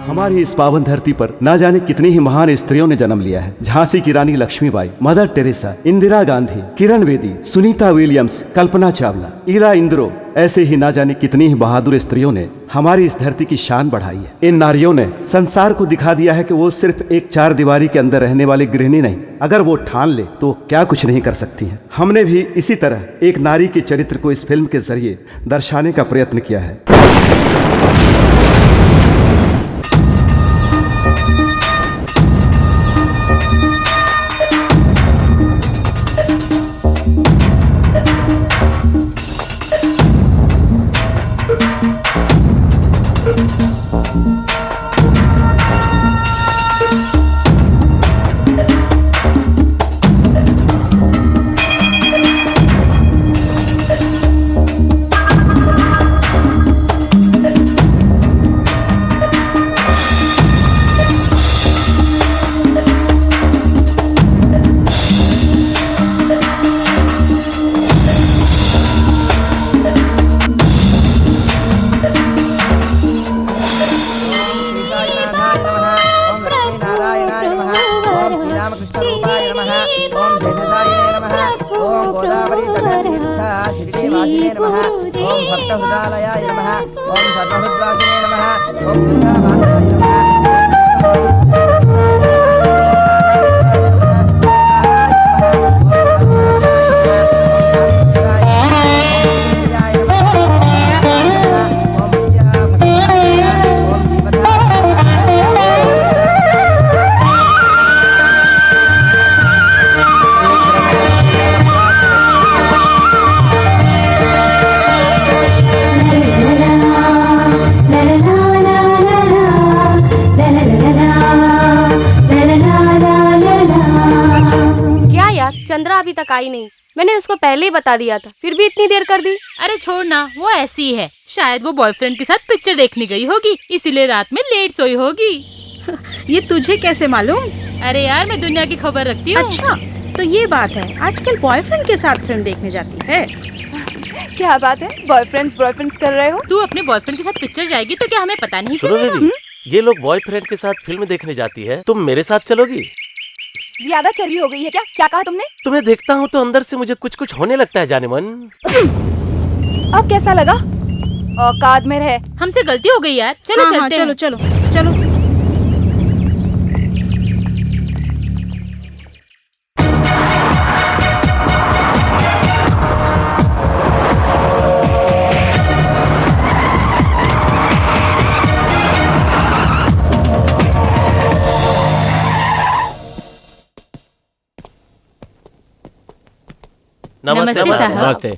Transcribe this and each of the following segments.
हमारी इस पावन धरती पर ना जाने कितनी ही महान स्त्रियों ने जन्म लिया है। झांसी की रानी Lakshmibai, mother Teresa, Indira Gandhi, Kiran Bedi, Sunita Williams, Kalpana Chawla, Ira Indira, ऐसे ही ना जाने कितनी ही बहादुर स्त्रियों ने हमारी इस धरती की शान बढ़ाई है। इन नारियों ने संसार को दिखा दिया है कि वो सिर्फ एक चार दीवारी के अंदर रहने वाली गृहिणी नहीं, अगर वो ठान ले तो क्या कुछ नहीं कर सकती हैं। हमने भी इसी तरह एक नारी के चरित्र को इस फिल्म के जरिए दर्शाने का प्रयत्न किया है। चंद्रा अभी तक आई नहीं। मैंने उसको पहले ही बता दिया था, फिर भी इतनी देर कर दी। अरे छोड़ ना, वो ऐसी है। शायद वो बॉयफ्रेंड के साथ पिक्चर देखने गई होगी, इसीलिए रात में लेट सोई होगी। ये तुझे कैसे मालूम? अरे यार, मैं दुनिया की खबर रखती हूँ। अच्छा, तो ये बात है, आजकल बॉयफ्रेंड के साथ फिल्म देखने जाती है। क्या बात है, बॉयफ्रेंड्स कर रहे हो? तू अपने बॉयफ्रेंड के साथ पिक्चर जाएगी तो क्या हमें पता नहीं सुनो चलेगा? बेबी, ये लोग बॉयफ्रेंड के साथ फिल्म देखने जाती है, तुम मेरे साथ चलोगी? ज्यादा चर्बी हो गई है क्या? क्या कहा तुमने? तुम्हें देखता हूँ तो अंदर से मुझे कुछ कुछ होने लगता है जाने मन। अब कैसा लगा? औकात में रहे। हमसे गलती हो गई यार, चलो चलते हैं। चलो चलो। नमस्ते साहब। नमस्ते।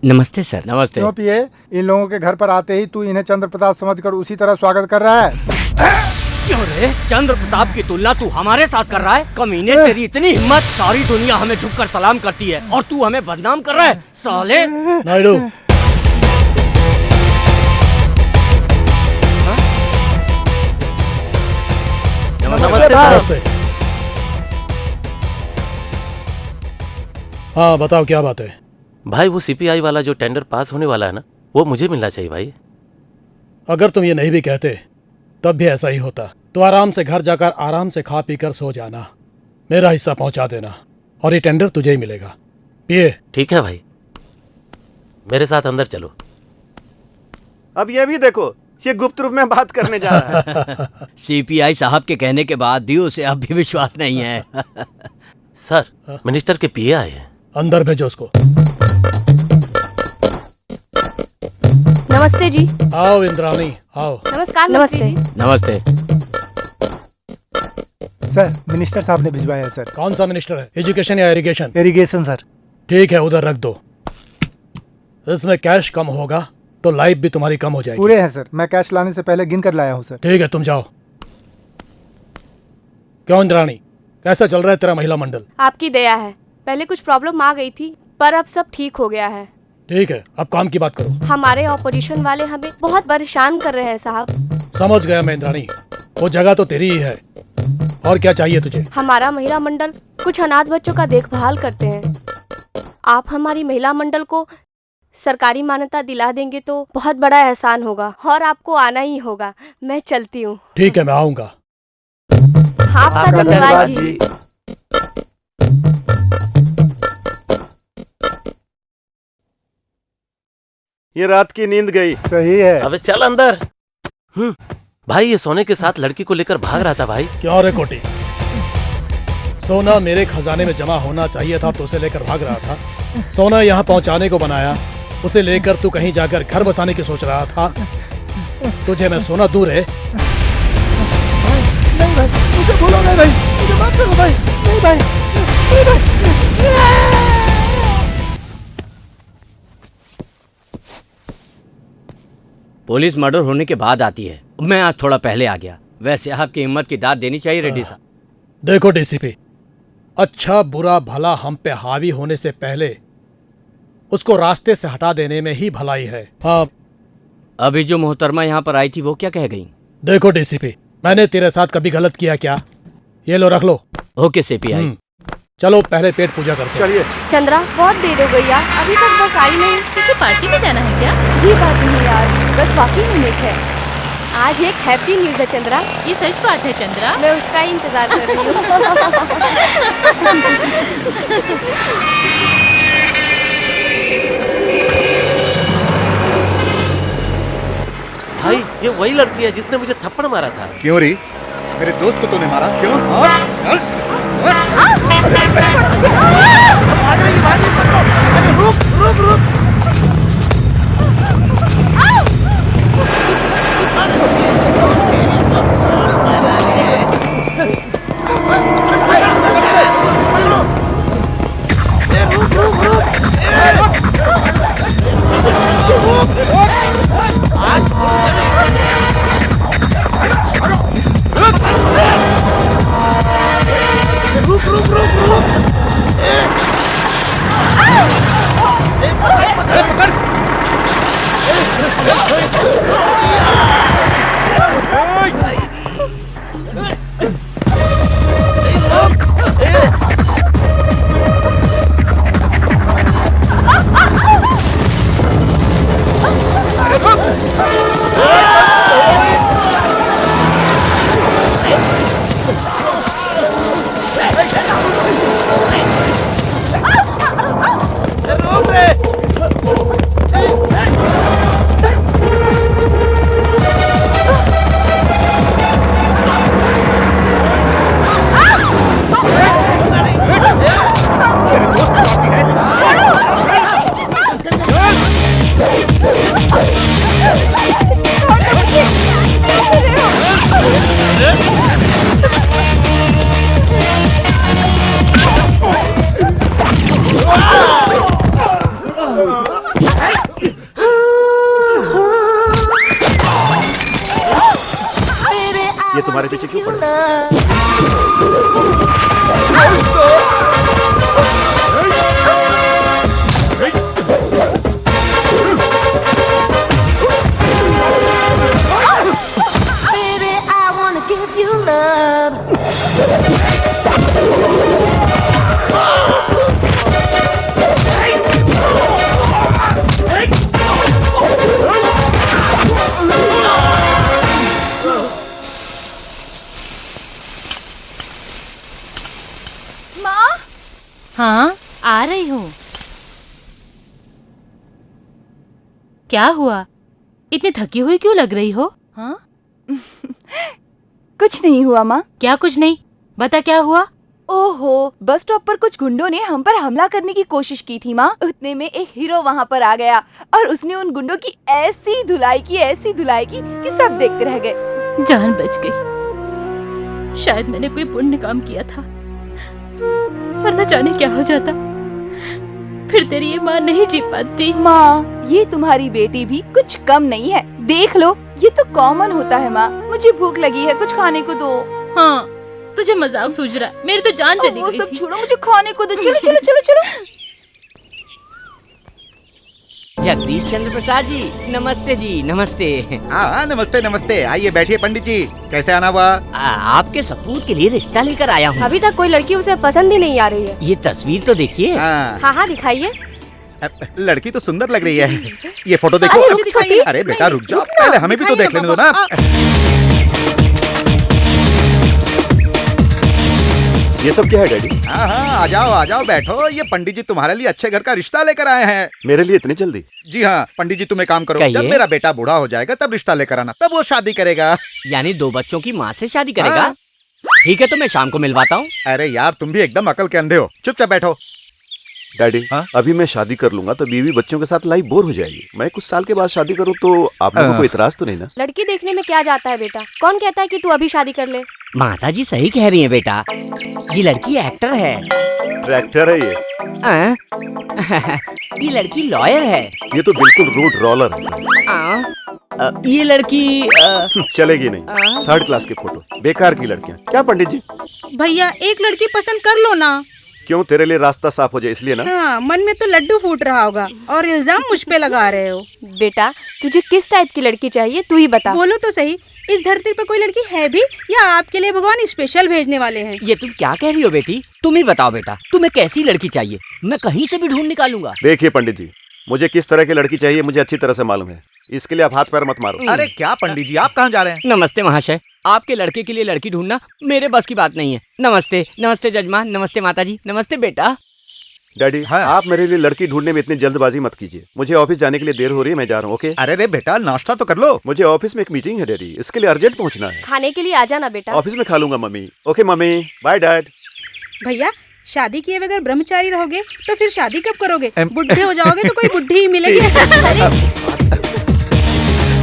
नमस्ते सर। नमस्ते। क्यों पिए, इन लोगों के घर पर आते ही तू इन्हें चंद्र प्रताप समझकर उसी तरह स्वागत कर रहा है? क्यों रे, चंद्र प्रताप की तुलना तू हमारे साथ कर रहा है? कमीने, तेरी इतनी हिम्मत, सारी दुनिया हमें झुककर सलाम करती है और तू हमें बदनाम कर रहा है, साले। नायडू, नमस्ते। हाँ बताओ क्या बात है? भाई वो सीपीआई वाला जो टेंडर पास होने वाला है ना, वो मुझे मिलना चाहिए भाई। अगर तुम ये नहीं भी कहते तब भी ऐसा ही होता। तो आराम से घर जाकर आराम से खा पी कर सो जाना, मेरा हिस्सा पहुंचा देना और ये टेंडर तुझे ही मिलेगा। पिए। ठीक है भाई, मेरे साथ अंदर चलो। अब ये भी देखो, ये गुप्त रूप में बात करने जा रहा है। सीपीआई साहब के कहने के बाद भी उसे अब भी विश्वास नहीं है। सर, मिनिस्टर के पीए आए हैं। अंदर भेजो उसको। नमस्ते जी। आओ इंद्राणी, आओ। नमस्कार। नमस्ते। नमस्ते। सर, मिनिस्टर साहब ने भिजवाया है सर। कौन सा मिनिस्टर है, एजुकेशन या इरिगेशन? Irrigation sir. ठीक है, उधर रख दो। इसमें कैश कम होगा तो लाइफ भी तुम्हारी कम हो जाएगी। पूरे हैं सर, मैं कैश लाने से पहले गिन कर लाया हूँ सर। ठीक है, तुम जाओ। क्यों इंद्राणी, कैसा चल रहा है तेरा महिला मंडल? आपकी दया है, पहले कुछ प्रॉब्लम आ गई थी पर अब सब ठीक हो गया है। ठीक है, अब काम की बात करो। हमारे ऑपोजिशन वाले हमें बहुत परेशान कर रहे हैं साहब। समझ गया मैं इंद्राणी, वो जगह तो तेरी ही है। और क्या चाहिए तुझे? हमारा महिला मंडल कुछ अनाथ बच्चों का देखभाल करते हैं। आप हमारी महिला मंडल को सरकारी मान्यता दिला देंगे तो बहुत बड़ा एहसान होगा और आपको आना ही होगा। मैं चलती हूँ। ठीक है, मैं आऊंगा। आपका धन्यवाद जी। ये रात की नींद गई। सही है। अबे चल अंदर। भाई ये सोने के साथ लड़की को लेकर भाग रहा था भाई। क्यों रे कोटी? सोना मेरे खजाने में जमा होना चाहिए था तो उसे लेकर भाग रहा था। सोना यहाँ पहुँचाने को बनाया, उसे लेकर तू कहीं जाकर घर बसाने की सोच रहा था। तुझे मैं सोना दूर है। नहीं भाई, मुझे भूलो नहीं भाई, मुझे माफ करो भाई। नहीं भाई, नहीं भाई। पुलिस मर्डर होने के बाद आती है। मैं आज थोड़ा पहले आ गया। वैसे आपकी हिम्मत की दाद देनी चाहिए रेड्डी साहब। देखो डीसीपी, अच्छा बुरा भला हम पे हावी होने से पहले उसको रास्ते से हटा देने में ही भलाई है। हाँ, अभी जो मोहतरमा यहाँ पर आई थी वो क्या कह गई? देखो डीसीपी, मैंने तेरे साथ कभी गलत किया क्या? ये लो, रख लो। Okay CPI. चलो पहले पेट पूजा करते हैं। चलिए। चंद्रा, बहुत देर हो गई यार, अभी तक बस आई नहीं। किसी पार्टी में जाना है क्या? ये बात नहीं यार, बस वाकई में लेट है। आज एक हैप्पी न्यूज है चंद्रा। ये सच बात है चंद्रा। मैं उसका ही इंतजार कर रही हूँ। भाई ये वही लड़की है जिसने मुझे थप्पड़ मारा था। क्यों री? मेरे दोस्त को तूने मारा क्यों? चल। भाग रही, पकड़ो। अरे रुक रुक रुक। ये तुम्हारे पीछे क्यों पड़े? हाँ, आ रही हूँ। क्या हुआ? इतनी थकी हुई क्यों लग रही हो? हाँ? कुछ नहीं हुआ माँ। क्या कुछ नहीं? बता क्या हुआ? ओहो, बस स्टॉप पर कुछ गुंडों ने हम पर हमला करने की कोशिश की थी माँ। उतने में एक हीरो वहाँ पर आ गया और उसने उन गुंडों की ऐसी धुलाई की कि सब देखते रह गए। जान बच गई। शायद मैंने कोई पुण्य काम किया था, वरना जाने क्या हो जाता। फिर तेरी ये माँ नहीं जी पाती। माँ, ये तुम्हारी बेटी भी कुछ कम नहीं है। देख लो, ये तो कॉमन होता है माँ। मुझे भूख लगी है, कुछ खाने को दो। हाँ, तुझे मजाक सूझ रहा है। मेरी तो जान चली वो गई सब थी। छोड़ो, मुझे खाने को दो। चलो चलो चलो चलो। जगदीश चंद्र प्रसाद जी, नमस्ते जी। नमस्ते। हाँ नमस्ते नमस्ते, आइए बैठिए पंडित जी। कैसे आना हुआ? आपके सपूत के लिए रिश्ता लेकर आया हूँ। अभी तक कोई लड़की उसे पसंद ही नहीं आ रही है। ये तस्वीर तो देखिए। हाँ हाँ हाँ, दिखाइए। लड़की तो सुंदर लग रही है। ये फोटो देखो। अरे रुक छोटी। अरे बेटा रुक जाओ, पहले हमें भी तो देख लेने दो ना। ये सब क्या है डैडी? हाँ हाँ, आ जाओ बैठो। ये पंडित जी तुम्हारे लिए अच्छे घर का रिश्ता लेकर आए हैं। मेरे लिए इतनी जल्दी? जी हाँ पंडित जी, तुम एक काम करो, कहिए। जब मेरा बेटा बूढ़ा हो जाएगा तब रिश्ता लेकर आना, तब वो शादी करेगा। यानी 2 बच्चों की माँ से शादी करेगा? हाँ। ठीक है, तो मैं शाम को मिलवाता हूँ। अरे यार तुम भी एकदम अकल के अंधे हो, चुपचाप बैठो। डैडी हाँ? अभी मैं शादी कर लूंगा तो बीवी बच्चों के साथ लाइफ बोर हो जाएगी। मैं कुछ साल के बाद शादी करूं तो आप लोगों को इतराज तो नहीं ना? लड़की देखने में क्या जाता है बेटा? कौन कहता है कि तू अभी शादी कर ले? माता जी सही कह रही है बेटा, ये लड़की एक्टर है। ट्रैक्टर है ये? आ? ये लड़की लॉयर है। ये तो बिल्कुल रोड रोलर है। ये लड़की चलेगी नहीं। 3rd क्लास के फोटो, बेकार की लड़कियां। क्या पंडित जी? भैया एक लड़की पसंद कर लो ना। क्यों, तेरे लिए रास्ता साफ हो जाए इसलिए ना? हाँ, मन में तो लड्डू फूट रहा होगा और इल्जाम मुझ पे लगा रहे हो। बेटा तुझे किस टाइप की लड़की चाहिए तू ही बता। बोलो तो सही, इस धरती पर कोई लड़की है भी या आपके लिए भगवान स्पेशल भेजने वाले हैं? ये तुम क्या कह रही हो बेटी? तुम ही बताओ बेटा, तुम्हें कैसी लड़की चाहिए? मैं कहीं से भी ढूंढ निकालूंगा। देखिए पंडित जी, मुझे किस तरह की लड़की चाहिए मुझे अच्छी तरह से मालूम है। इसके लिए आप हाथ पैर मत मारो। अरे क्या पंडित जी, आप कहाँ जा रहे हैं? नमस्ते महाशय, आपके लड़के के लिए लड़की ढूंढना मेरे बस की बात नहीं है। नमस्ते। नमस्ते जजमान, नमस्ते माता जी, नमस्ते बेटा। डैडी हाँ। आप मेरे लिए लड़की ढूंढने में इतनी जल्दबाजी मत कीजिए। मुझे ऑफिस जाने के लिए देर हो रही है, मैं जा रहा हूँ। ओके? अरे रे बेटा, नाश्ता तो कर लो। मुझे ऑफिस में एक मीटिंग है डैडी, इसके लिए अर्जेंट पहुंचना है। खाने के लिए आ जाना बेटा। ऑफिस में खा लूंगा mummy. Okay mummy, bye dad. भैया शादी किए बगैर ब्रह्मचारी रहोगे तो फिर शादी कब करोगे? बुढ़े हो जाओगे तो कोई बुढ़ी ही मिलेगी।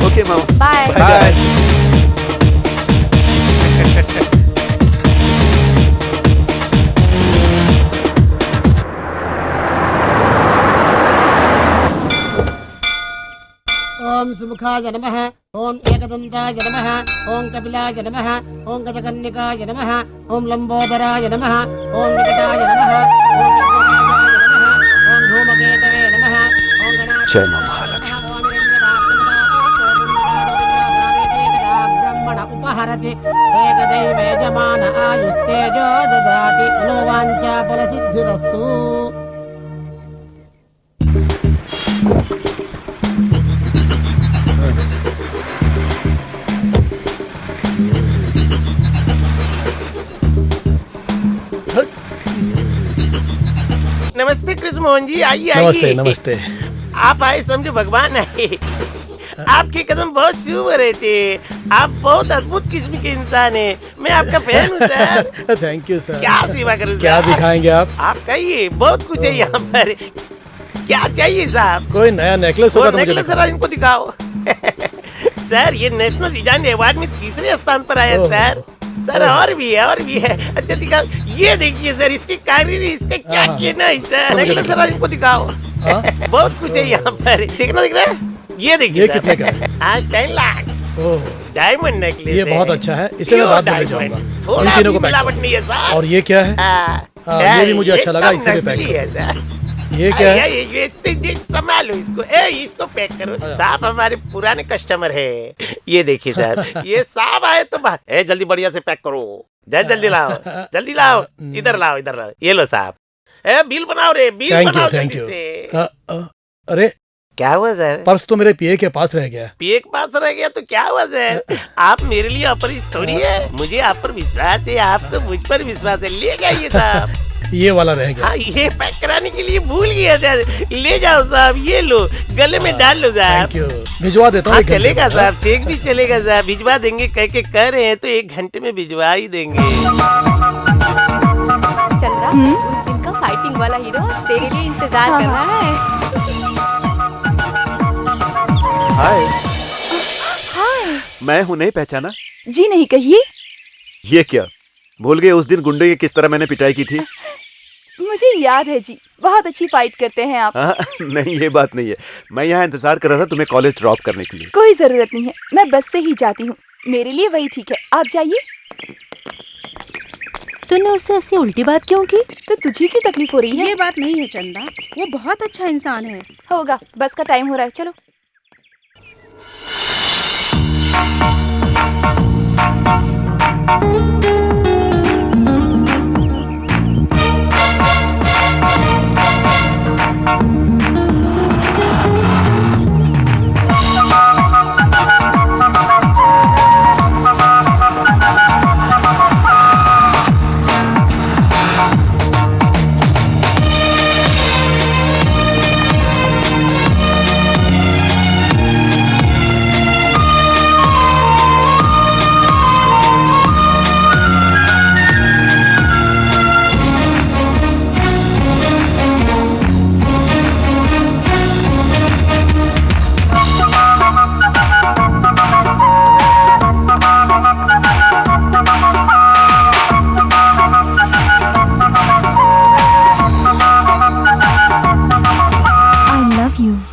ओके मामा, बाय। बाय। ओम सुमुखाय नमः, ओम एकदन्ताय नमः, ओम कपिलाय नमः, ओम गजकर्णिकाय नमः, ओम लंबोदराय नमः, ओम विकटाय नमः, ओम विघ्नराजाय नमः, ओम धूमकेतवे नमः, ओम गणाधिपतये जय मां महालक्ष्मी। नमः, ओम हिरण्यवासुदेवाय ब्रह्मण उपहरति एकदैव यजमान आयुस्तेजो ददाति मनोवाञ्छा फलसिद्धिरस्तु। नमस्ते कृष्ण मोहन जी, आइए नमस्ते आइए। नमस्ते। आप आए समझो भगवान आए। आपके कदम बहुत शुभ हो रहे थे। आप बहुत अद्भुत किस्म के इंसान हैं। मैं आपका फैन हूँ सर। Thank you sir. क्या सेवा करूँ? क्या दिखाएंगे आप? आप कहिए, बहुत कुछ है यहाँ पर। क्या चाहिए साहब? कोई नया नेकलेस होगा तो मुझे नेकलेस दिखाओ। इनको दिखाओ। सर ये नेशनल डिजाइन अवार्ड में 3रे स्थान पर आया सर। सर और भी है, और भी है। अच्छा दिखाओ, ये देखिए सर, इसकी कारीगरी, इसका क्या कहना है सर? नेकलेस सर इनको दिखाओ। बहुत कुछ है यहाँ पर, देखना दिख रहा है? ये देखिए ये कितने का है? 10 लाख डायमंड नेकलेस। ये बहुत अच्छा है, इसे मैं बाद में ले जाऊंगा। इन तीनों को पैक मिलावट नहीं है सर। और ये क्या है? ये भी मुझे अच्छा लगा, इसे भी पैक करो। ये क्या है? ये संभालो इसको। इसको पैक करो। साहब हमारे पुराने कस्टमर है। ये देखिए सर, ये साहब आए तो बात। जल्दी बढ़िया से पैक करो। जल्दी लाओ, जल्दी लाओ। इधर लाओ, इधर लाओ। ये लो साहब, बिल बनाओ रे, बिल बनाओ थैंक जल्दी यू। से। अरे क्या हुआ सर? पर्स तो मेरे पीए के पास रह गया। पीए के पास रह गया तो क्या हुआ सर? आप मेरे लिए अपरिचित थोड़ी है। मुझे आप पर विश्वास है, आपको मुझ पर विश्वास है। ले जाइए साहब। ये वाला रह गया। हाँ, ये पैक कराने के लिए भूल गया सर। ले जाओ साहब, ये लो, गले में डाल लो साहब। थैंक यू, भिजवा देता हूँ। चलेगा साहब, चेक भी चलेगा साहब। भिजवा देंगे, कह के कह रहे हैं तो 1 घंटे में भिजवा ही देंगे। चंद्रा, उस दिन का फाइटिंग वाला हीरो आज तेरे लिए इंतजार कर रहा है। हाय। हाय। मैं हूँ, नहीं पहचाना? जी नहीं, कहिए। ये क्या, भूल गए उस दिन गुंडे की किस तरह मैंने पिटाई की थी? मुझे याद है जी, बहुत अच्छी फाइट करते हैं आप। नहीं ये बात नहीं है, मैं यहाँ इंतजार कर रहा था तुम्हें कॉलेज ड्रॉप करने के लिए। कोई जरूरत नहीं है, मैं बस से ही जाती हूँ। मेरे लिए वही ठीक है, आप जाइए। तूने उससे ऐसी उल्टी बात क्यों की? तो तुझे की तकलीफ हो रही है? ये बात नहीं है चंदा, वो बहुत अच्छा इंसान है। होगा, बस का टाइम हो रहा है, चलो।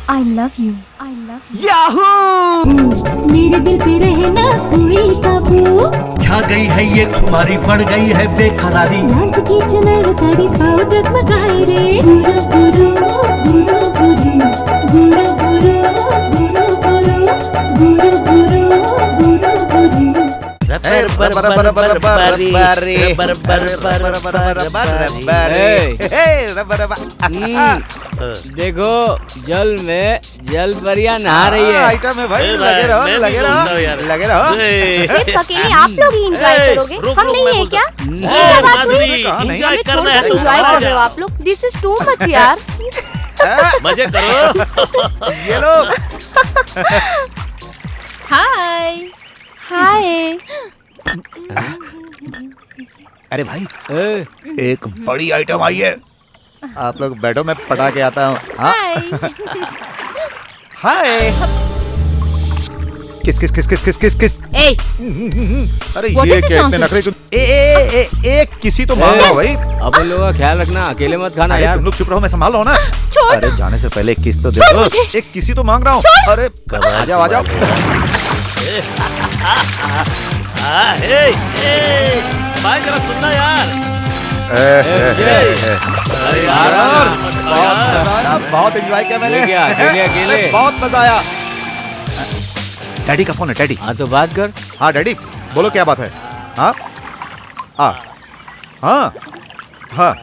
I love you, I love you. Yahoo! मेरे दिल पे रहे ना कोई काबू, छा गई है ये खुमारी, बढ़ गई है बेकरारी। लाज की चुनर तारी पाँव डगमगाए रे। गुरु गुरु गुरु गुरु गुरु गुरु गुरु गुरु गुरु गुरु गुरु। देखो जल में जल परियां नहा रही है। आइटम है भाई, लगे रहो लगे रहो लगे रहो। सिर्फ अकेले आप लोग ही एंजॉय करोगे, हम नहीं है क्या? ये क्या बात हुई? एंजॉय करना है तो एंजॉय कर रहे हो आप लोग। दिस इज टू मच यार। मजे करो। ये लो। हाय हाय। अरे भाई एक बड़ी आइटम आई है, आप लोग बैठो, मैं पटा के आता हूँ। हाय। किस किस किस किस किस किस किस। अरे ये क्या इतने नखरे क्यों? ए किसी तो मांग रहा हूँ भाई। अब उन लोगों का ख्याल रखना, अकेले मत खाना यार। तुम लोग चुप रहो, मैं संभाल रहा हूँ ना। अरे जाने से पहले किस तो दे दो। एक किसी तो मांग रहा हूँ। अरे आ जाओ आ जाओ। भाई जरा सुनना यार। बहुत एंजॉय किया मैंने। अकेले बहुत मजा आया। डैडी का फोन है, डैडी। हाँ तो बात कर। हाँ डैडी बोलो क्या बात है। हाँ हाँ हाँ हाँ।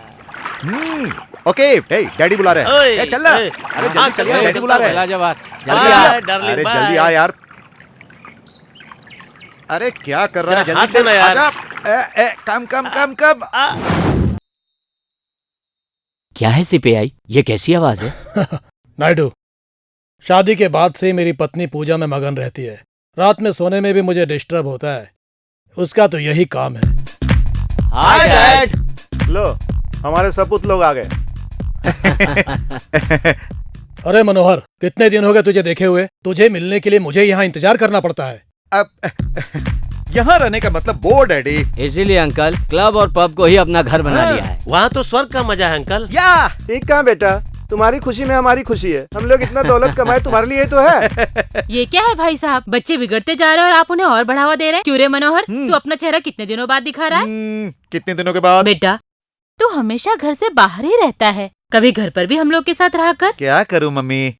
ओके डैडी बुला रहे हैं। चल रहा। अरे जल्दी चलिए, डैडी बुला रहे हैं। अरे जल्दी आ यार। अरे क्या कर रहा है, जल्दी चल यार। कम कम कम कम। क्या है सिपाही, ये कैसी आवाज है? नायडू, शादी के बाद से मेरी पत्नी पूजा में मगन रहती है। रात में सोने में भी मुझे डिस्टर्ब होता है। उसका तो यही काम है। Hi dad. लो हमारे सपूत लोग आ गए। अरे मनोहर, कितने दिन हो गए तुझे देखे हुए? तुझे मिलने के लिए मुझे यहाँ इंतजार करना पड़ता है। अब यहाँ रहने का मतलब वो डैडी। इसीलिए अंकल क्लब और पब को ही अपना घर बना लिया है। वहाँ तो स्वर्ग का मजा है अंकल। या ठीक कहा बेटा, तुम्हारी खुशी में हमारी खुशी है। हम लोग इतना दौलत कमाए तुम्हारे लिए तो है। ये क्या है भाई साहब, बच्चे बिगड़ते जा रहे हैं और आप उन्हें और बढ़ावा दे रहे हैं। क्यों रे मनोहर, तू अपना चेहरा कितने दिनों बाद दिखा रहा है? कितने दिनों के बाद? बेटा तू हमेशा घर से बाहर ही रहता है, कभी घर पर भी हम लोग के साथ रहा कर। क्या करूँ मम्मी?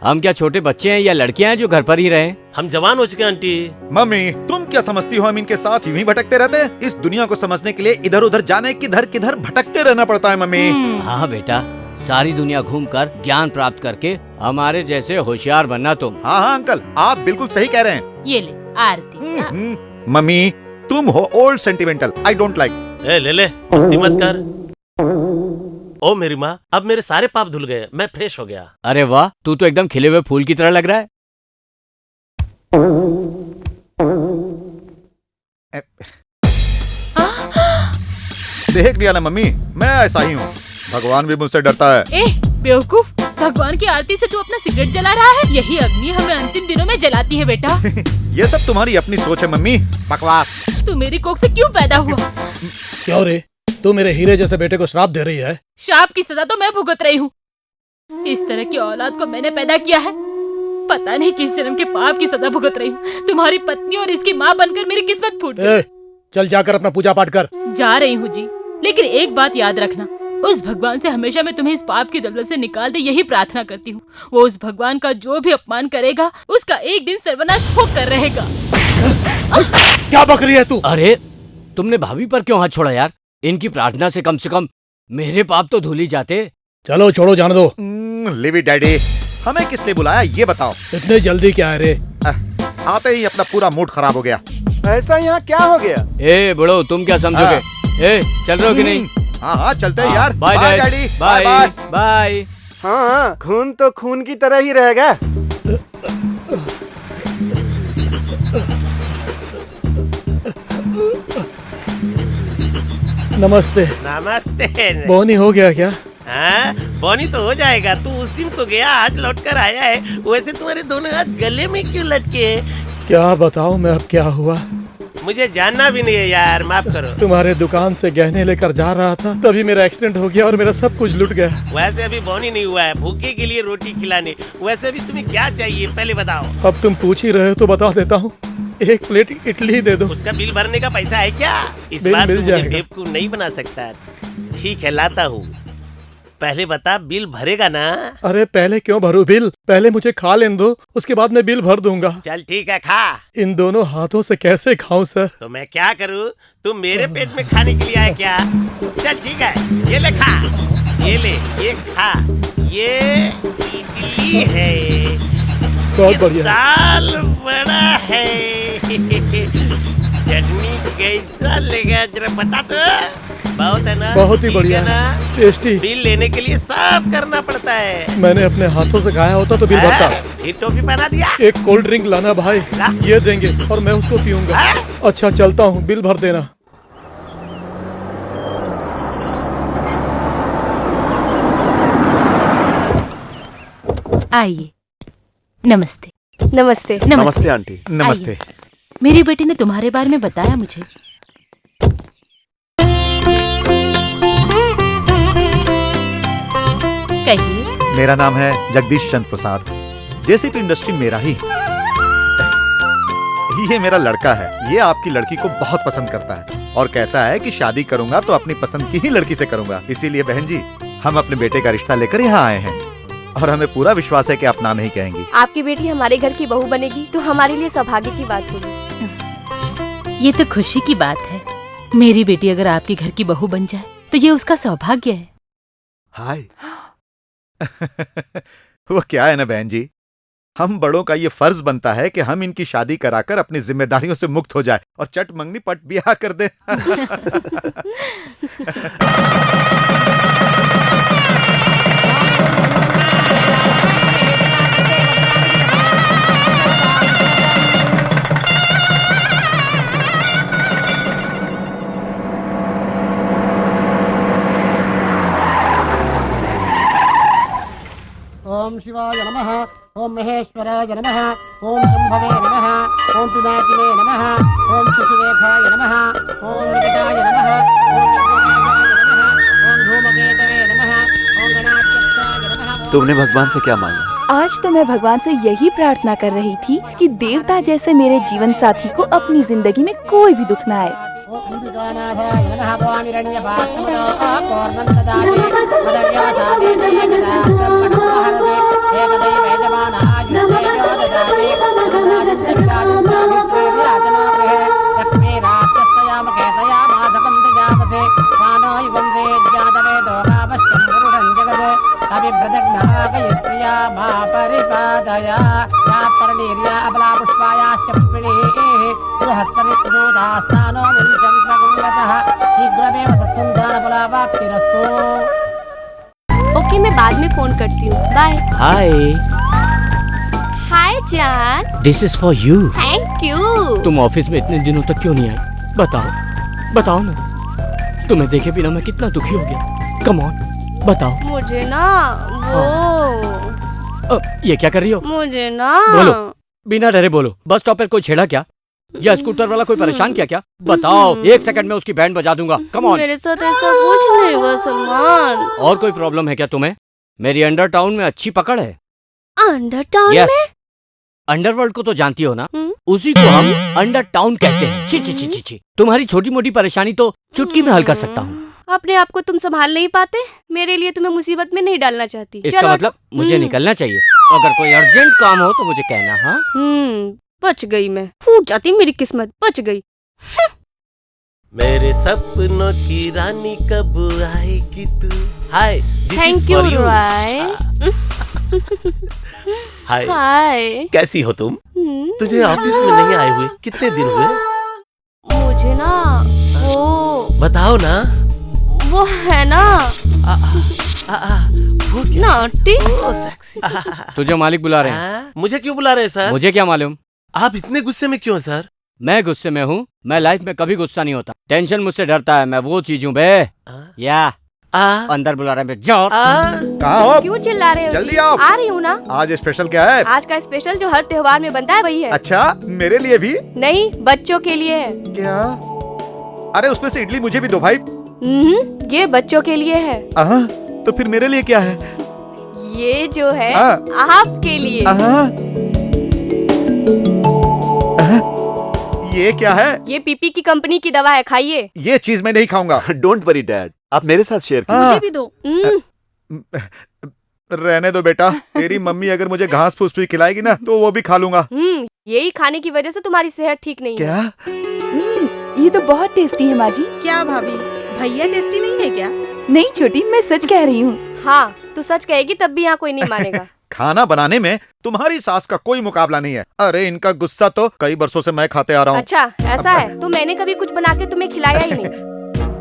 हम क्या छोटे बच्चे हैं या लड़कियां हैं जो घर पर ही रहे? हम जवान हो चुके हैं आंटी। मम्मी तुम क्या समझती हो, हम इनके साथ यूं ही भटकते रहते हैं? इस दुनिया को समझने के लिए इधर उधर जाने, किधर किधर भटकते रहना पड़ता है मम्मी। हाँ बेटा, सारी दुनिया घूमकर ज्ञान प्राप्त करके हमारे जैसे होशियार बनना तुम। हाँ हाँ अंकल, आप बिल्कुल सही कह रहे हैं। ये ले आरती। मम्मी तुम हो old sentimental, I don't like. ले मस्ती मत कर। ओ मेरी माँ, अब मेरे सारे पाप धुल गए, मैं फ्रेश हो गया। अरे वाह, तू तो एकदम खिले हुए फूल की तरह लग रहा है। देख लिया ना मम्मी, मैं ऐसा ही हूँ। भगवान भी मुझसे डरता है। बेवकूफ, भगवान की आरती से तू अपना सिगरेट जला रहा है। यही अग्नि हमें अंतिम दिनों में जलाती है बेटा। ये सब तुम्हारी अपनी सोच है मम्मी, बकवास। तू मेरी कोख से क्यों पैदा हुआ? क्यों रे, तू मेरे हीरे जैसे बेटे को श्राप दे रही है? श्राप की सजा तो मैं भुगत रही हूँ। इस तरह की औलाद को मैंने पैदा किया है। पता नहीं किस जन्म के पाप की सजा भुगत रही हूँ। तुम्हारी पत्नी और इसकी माँ बनकर मेरी किस्मत फूट गई। चल जाकर अपना पूजा पाठ कर। जा रही हूँ जी, लेकिन एक बात याद रखना, उस भगवान से हमेशा मैं तुम्हें इस पाप की दलदल से निकाल दे, यही प्रार्थना करती हूँ। वो उस भगवान का जो भी अपमान करेगा उसका एक दिन सर्वनाश होकर रहेगा। क्या बक रही है तू? अरे तुमने भाभी पर क्यों हाथ छोड़ा यार? इनकी प्रार्थना से कम मेरे पाप तो धुल ही जाते। चलो छोड़ो, जाने दो। लिव इट डैडी, हमें किसने बुलाया ये बताओ? इतने जल्दी क्या है रे? आते ही अपना पूरा मूड खराब हो गया। ऐसा यहाँ क्या हो गया? ए बड़ो, तुम क्या समझोगे? ए चल रहे हो कि नहीं? हाँ हाँ चलते हैं यार। Bye daddy, bye bye. हाँ खून तो खून की तरह ही रहेगा। नमस्ते। नमस्ते। बोनी हो गया क्या? हाँ बोनी तो हो जाएगा। तू उस दिन तो गया, आज लौट कर आया है। वैसे तुम्हारे दोनों हाथ गले में क्यों लटके? क्या बताओ मैं अब क्या हुआ? मुझे जानना भी नहीं है यार, माफ करो। तुम्हारे दुकान से गहने लेकर जा रहा था, तभी मेरा एक्सीडेंट हो गया और मेरा सब कुछ लुट गया। वैसे अभी बोनी नहीं हुआ है, भूखे के लिए रोटी खिलाने। वैसे भी तुम्हें क्या चाहिए पहले बताओ। अब तुम पूछ ही रहे हो तो बता देता हूँ, 1 प्लेट इडली दे दो। उसका बिल भरने का पैसा है क्या? इस बिल बार मिल तू मुझे जाएगा। बेवकूफ नहीं बना सकता। ठीक है, लाता हूँ। पहले बता, बिल भरेगा ना? अरे पहले क्यों भरूं बिल, पहले मुझे खा लेने दो, उसके बाद मैं बिल भर दूंगा। चल ठीक है, खा। इन दोनों हाथों से कैसे खाऊं सर? तो मैं क्या करूँ? तुम मेरे पेट में खाने के लिए आया क्या? चल ठीक है, ये ले खा, ये ले, ये खा। ये इडली है, बहुत बढ़िया। दाल बड़ा है। चटनी कैसा लगा जरा बता तो। बहुत है ना? बहुत ही ठीक बढ़िया है ना? टेस्टी। बिल लेने के लिए सब करना पड़ता है। मैंने अपने हाथों से खाया होता तो बिल भरता। ये टोपी पहना दिया। एक कोल्ड ड्रिंक लाना भाई, ये देंगे और मैं उसको पीऊंगा। अच्छा चलता हूँ, बिल भर देना। आइए। नमस्ते। नमस्ते। नमस्ते आंटी। आइए। मेरी बेटी ने तुम्हारे बारे में बताया मुझे। कहिए। मेरा नाम है जगदीश चंद्र प्रसाद। जेसीपी इंडस्ट्री मेरा ही। ये मेरा लड़का है, ये आपकी लड़की को बहुत पसंद करता है और कहता है कि शादी करूंगा तो अपनी पसंद की ही लड़की से करूंगा। इसीलिए बहन जी, हम अपने बेटे का रिश्ता लेकर यहाँ आए हैं और हमें पूरा विश्वास है कि आप ना नहीं कहेंगी। आपकी बेटी हमारे घर की बहू बनेगी तो हमारे लिए सौभाग्य की बात होगी। ये तो खुशी की बात है। मेरी बेटी अगर आपके घर की बहू बन जाए तो ये उसका सौभाग्य है। हाय। वो क्या है ना बहन जी, हम बड़ों का ये फर्ज बनता है कि हम इनकी शादी कराकर अपनी जिम्मेदारियों से मुक्त हो जाए और चट मंगनी पट ब्याह कर दे। ओम शिवाय नमः। ओम महेश्वराय नमः। ओम शंभवे नमः। ओम पिनाकिने नमः। ओम शशिरेखाय नमः। ओम निकटाय नमः। ओम विघ्नराजाय नमः। ओम धूमकेतवे नमः। ओम गणाध्यक्षाय नमः। तुमने भगवान से क्या मांगा? आज तो मैं भगवान से यही प्रार्थना कर रही थी कि देवता जैसे मेरे जीवन साथी को अपनी जिंदगी में कोई भी दुख न आए। ओम अंबिकानाथाय नमः। वामिरण्यपात्रमनो पूर्णन्ददाते मदव्यासादे जयगदा ब्रह्मणो हरते एकदैव यजमानायुष्येजो ददाते राजस्य विराजन्ताभिश्रेर्याजनो गृहे लक्ष्मी राष्ट्रस्यामकेतया मासकं दजामसे मानो युगंसे ज्ञातवेदो कामश्चं पुरुषं जगत् अभिव्रजज्ञाकयस्त्रिया मा परिपादया यात्परनीर्या अबला पुष्पायाश्च पुष्पिणीः बृहस्पतिर्दूतास्तानो मुञ्चन्त्वगुणतः शीघ्रमेव सत्सन्तानफलावाप्तिरस्तु। ओके, मैं बाद में फोन करती हूँ। बाय। हाय, हाय जान। This is for you. Thank you. तुम ऑफिस में इतने दिनों तक क्यों नहीं आई? बताओ, बताओ ना। तुम्हें देखे बिना मैं कितना दुखी हो गया। कम ऑन, बताओ। मुझे ना वो ये क्या कर रही हो? मुझे ना बोलो, बिना डरे बोलो। बस स्टॉप पर कोई छेड़ा क्या? या स्कूटर वाला कोई परेशान किया क्या? बताओ, 1 सेकंड में उसकी बैंड बजा दूंगा। Come on. मेरे साथ ऐसा कुछ नहीं हुआ सलमान। और कोई प्रॉब्लम है क्या तुम्हें? मेरी अंडर टाउन में अच्छी पकड़ है। अंडर टाउन यस, में? अंडरवर्ल्ड को तो जानती हो ना? उसी को हम अंडर टाउन कहते हैं। छी छी छी छी छी। तुम्हारी छोटी मोटी परेशानी तो चुटकी में हल कर सकता हूँ। अपने आप को तुम संभाल नहीं पाते, मेरे लिए तुम्हें मुसीबत में नहीं डालना चाहती। इसका चलो, मतलब मुझे निकलना चाहिए। अगर कोई अर्जेंट काम हो तो मुझे कहना। हाँ, बच गई मैं। फूट जाती मेरी किस्मत, बच गई। मेरे सपनों की रानी कब आएगी तू? हाय, थैंक यू रॉय। हाय, हाय। कैसी हो तुम? तुझे ऑफिस में नहीं आए हुए कितने दिन हुए? मुझे ना वो बताओ ना। वो है ना वो क्या? नॉटी। सेक्सी। तुझे मालिक बुला रहे हैं। मुझे क्यों बुला रहे हैं सर? मुझे क्या मालूम? आप इतने गुस्से में क्यों सर? मैं गुस्से में हूँ? मैं लाइफ में कभी गुस्सा नहीं होता। टेंशन मुझसे डरता है। मैं वो चीज हूँ बे। या अंदर बुला रहा है, जाओ। कहाँ हो? क्यों चिल्ला रहे हो? जल्दी जी? आओ। आ रही हूँ ना। आज स्पेशल क्या है? आज का स्पेशल जो हर त्योहार में बनता है वही है। अच्छा, मेरे लिए भी? नहीं, बच्चों के लिए है। क्या? अरे उसमें से इडली मुझे भी दो भाई। ये बच्चों के लिए है। तो फिर मेरे लिए क्या है? ये जो है आपके लिए। ये क्या है? ये पीपी की कंपनी की दवा है, खाइए। ये चीज मैं नहीं खाऊंगा। डोंट वरी डैड, आप मेरे साथ शेयर कीजिए। मुझे भी दो। रहने दो बेटा, तेरी मम्मी अगर मुझे घास फूस भी खिलाएगी ना तो वो भी खा लूंगा। यही खाने की वजह से तुम्हारी सेहत ठीक नहीं क्या? है। ये तो बहुत टेस्टी है माँ जी। क्या भाभी, भैया टेस्टी नहीं है क्या? नहीं छोटी, मैं सच कह रही हूँ। हाँ, तू सच कहेगी तब भी यहाँ कोई नहीं मानेगा। खाना बनाने में तुम्हारी सास का कोई मुकाबला नहीं है। अरे इनका गुस्सा तो कई बरसों से मैं खाते आ रहा हूँ। अच्छा, ऐसा है? तो मैंने कभी कुछ बना के तुम्हें खिलाया ही नहीं।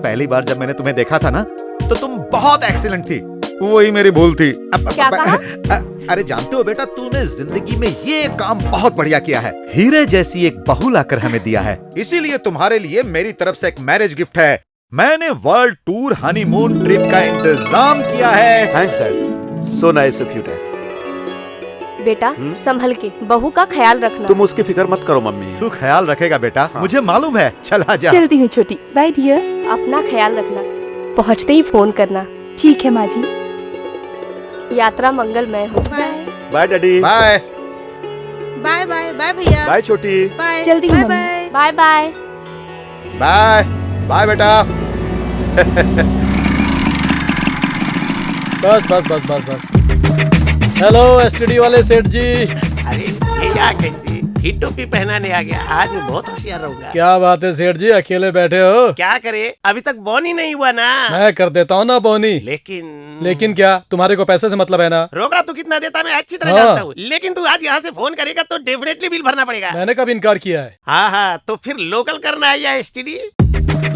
पहली बार जब मैंने तुम्हें देखा था ना तो तुम बहुत एक्सीलेंट थी, वही मेरी भूल थी। क्या कहा? अरे जानते हो बेटा, तूने जिंदगी में ये काम बहुत बढ़िया किया है। हीरे जैसी एक बहू लाकर हमें दिया है, इसीलिए तुम्हारे लिए मेरी तरफ से एक मैरिज गिफ्ट है। मैंने वर्ल्ड टूर हनीमून ट्रिप का इंतजाम किया है। Thanks dad, so nice of you dad. बेटा संभल के, बहू का ख्याल रखना। तुम उसकी फिक्र मत करो मम्मी। तू ख्याल रखेगा बेटा, मुझे मालूम है। चला जा। चलती हूँ छोटी, बाय डियर। अपना ख्याल रखना, पहुँचते ही फोन करना। ठीक है माँ जी। यात्रा मंगलमय हो। Bye daddy. Bye bye bye bye भैया। बाय छोटी। बाय। जल्दी bye mummy. Bye. Bye bye. Bye bye बेटा। बस बस बस बस बस। हेलो एसटीडी वाले सेठ जी। अरे ये क्या कैसी ही टोपी पहनाने आ गया? आज मैं बहुत होशियार रहूंगा। क्या बात है सेठ जी, अकेले बैठे हो? क्या करे, अभी तक बोन ही नहीं हुआ ना। मैं कर देता हूँ ना बोनी। लेकिन क्या, तुम्हारे को पैसे से मतलब है ना? रोकड़ा तू कितना देता मैं अच्छी तरह जानता हूँ, लेकिन तू आज यहाँ से फोन करेगा तो डेफिनेटली बिल भरना पड़ेगा। मैंने कब इनकार किया है? हाँ, तो फिर लोकल करना है या एसटीडी?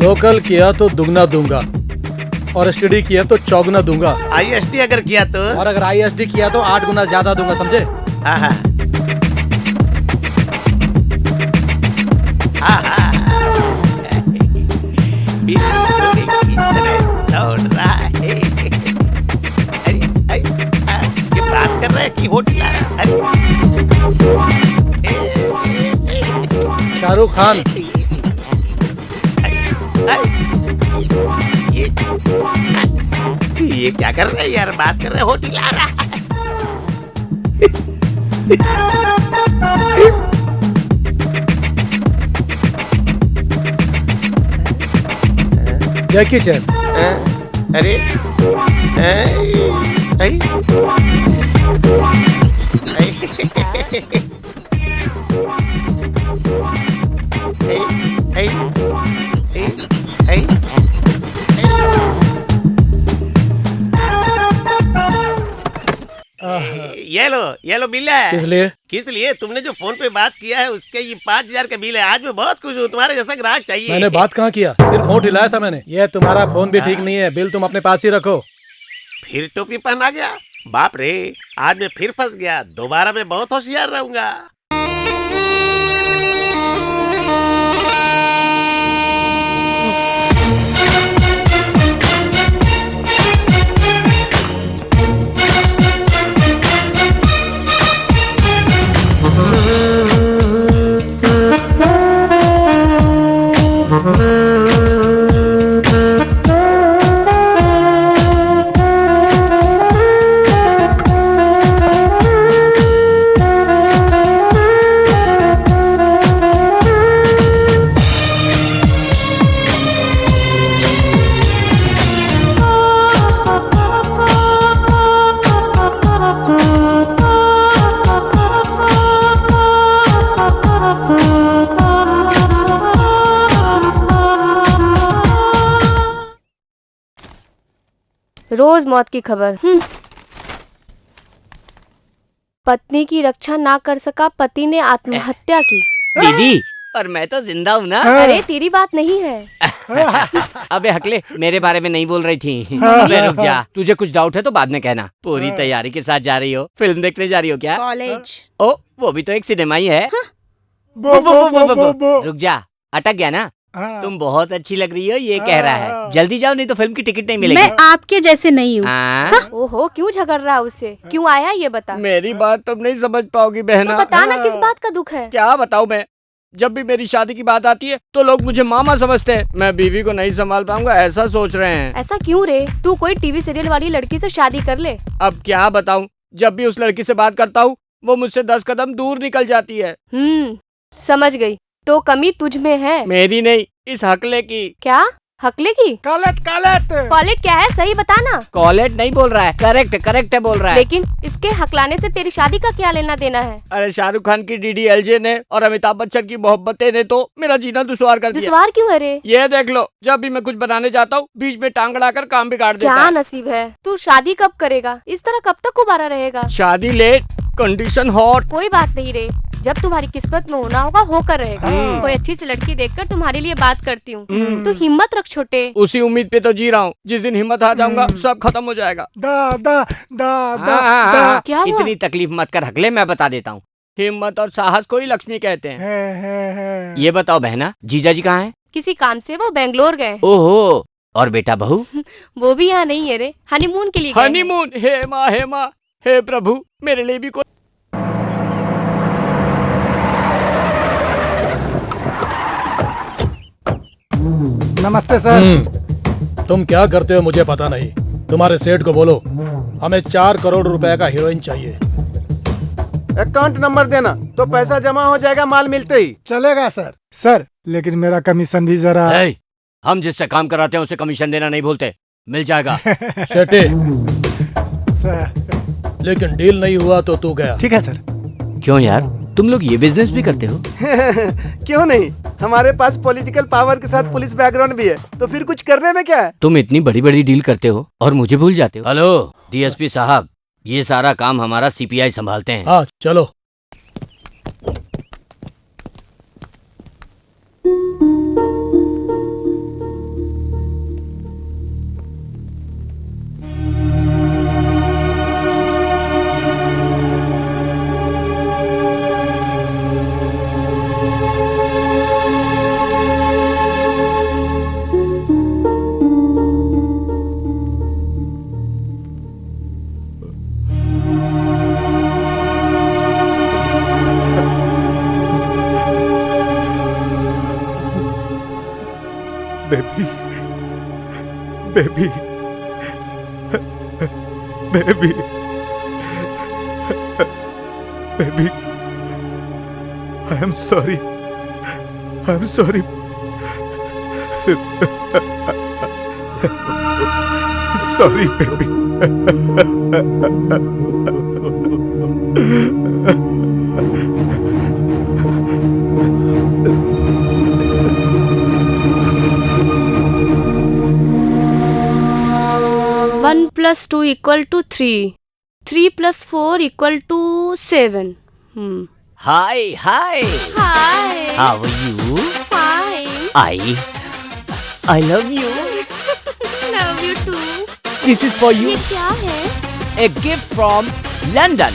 लोकल किया तो दुगना दूंगा और एसटीडी किया तो चौगुना दूंगा। आईएसडी अगर किया तो? और अगर आईएसडी किया तो 8 गुना ज्यादा दूंगा, समझे? हाँ। दौड़ रहा है। ये बात कर रहा है कि होटल आ रहा है? शाहरुख खान। ये क्या कर रहा है यार, बात कर रहा है होटल आ रहा है। जैकी चैन। अरे ये लो बिल है। किस लिए? तुमने जो फोन पे बात किया है उसके ये 5000 का बिल है। आज मैं बहुत खुश हूँ, तुम्हारे जैसा ग्राहक चाहिए। मैंने बात कहाँ किया, सिर्फ होठ हिलाया था मैंने। ये तुम्हारा फोन भी ठीक नहीं है, बिल तुम अपने पास ही रखो। फिर टोपी पहना गया? बाप रे, आज मैं फिर फंस गया। दोबारा मैं बहुत होशियार रहूंगा। रोज मौत की खबर। पत्नी की रक्षा ना कर सका, पति ने आत्महत्या की। दीदी, पर मैं तो जिंदा हूँ ना। अरे तेरी बात नहीं है। अबे हकले, मेरे बारे में नहीं बोल रही थी। अबे रुक जा, तुझे कुछ डाउट है तो बाद में कहना। पूरी तैयारी के साथ जा रही हो? फिल्म देखने जा रही हो क्या? कॉलेज। ओ, वो भी तो एक सिनेमा ही है। रुक जा, अटक गया ना? तुम बहुत अच्छी लग रही हो ये कह रहा है। जल्दी जाओ नहीं तो फिल्म की टिकट नहीं मिलेगी। मैं आपके जैसे नहीं हूँ। ओहो, क्यों झगड़ रहा है उससे? क्यों आया ये बता। मेरी बात तुम नहीं समझ पाओगी बहना। तो बता ना किस बात का दुख है। क्या बताऊँ मैं, जब भी मेरी शादी की बात आती है तो लोग मुझे मामा समझते हैं। मैं बीवी को नहीं संभाल पाऊंगा ऐसा सोच रहे हैं। ऐसा क्यों रे? तू कोई टीवी सीरियल वाली लड़की से शादी कर ले। अब क्या बताऊं, जब भी उस लड़की से बात करता हूँ वो मुझसे 10 कदम दूर निकल जाती है। समझ गई। तो कमी तुझ में है, मेरी नहीं, इस हकले की। क्या हकले की? कॉलेट कॉलेट क्या है, सही बता ना। कॉलेट नहीं बोल रहा है, करेक्ट है बोल रहा है। लेकिन इसके हकलाने से तेरी शादी का क्या लेना देना है? अरे शाहरुख खान की DDLJ ने और अमिताभ बच्चन की मोहब्बतें ने तो मेरा जीना दुश्वार कर दिया। दुश्वार क्यों है रे? ये देख लो, जब भी मैं कुछ बनाने जाता हूँ बीच में टांग अड़ाकर काम बिगाड़ देता क्या है। नसीब है। तू शादी कब करेगा? इस तरह कब तक उबारा रहेगा? शादी लेट, कंडीशन हॉट। कोई बात नहीं रे, जब तुम्हारी किस्मत में होना होगा होकर रहेगा। कोई अच्छी सी लड़की देखकर तुम्हारे लिए बात करती हूँ। तो हिम्मत रख छोटे। उसी उम्मीद पे तो जी रहा हूँ, जिस दिन हिम्मत आ जाऊंगा सब खत्म हो जाएगा। क्या हुआ? इतनी तकलीफ मत कर हकले, मैं बता देता हूँ। हिम्मत और साहस को ही लक्ष्मी कहते हैं। ये बताओ बहना, जीजा जी कहाँ हैं? किसी काम से वो बेंगलोर गए। ओहो, और बेटा बहू? वो भी यहाँ नहीं है रे, हनीमून के लिए गए हैं। हनीमून? हे माँ, हे प्रभु, मेरे लिए भी कोई। नमस्ते सर। तुम क्या करते हो मुझे पता नहीं। तुम्हारे सेठ को बोलो हमें 4 करोड़ रुपए का हीरोइन चाहिए। अकाउंट नंबर देना तो पैसा जमा हो जाएगा माल मिलते ही। चलेगा सर, लेकिन मेरा कमीशन भी जरा। हम जिससे काम कराते हैं उसे कमीशन देना नहीं बोलते, मिल जाएगा। सेठी सर, लेकिन डील नहीं हुआ तो तू गया। ठीक है सर। क्यों यार, तुम लोग ये बिजनेस भी करते हो? क्यों नहीं, हमारे पास पॉलिटिकल पावर के साथ पुलिस बैकग्राउंड भी है, तो फिर कुछ करने में क्या है। तुम इतनी बड़ी बड़ी डील करते हो और मुझे भूल जाते हो। हेलो DSP साहब, ये सारा काम हमारा CPI संभालते हैं। हाँ चलो। Baby I am sorry sorry baby. One plus 2 equal to 3, 3 + 4 equal to 7। Hi hi, how are you? Fine. I love you. Love you too. This is for you. ये क्या है? A gift from London.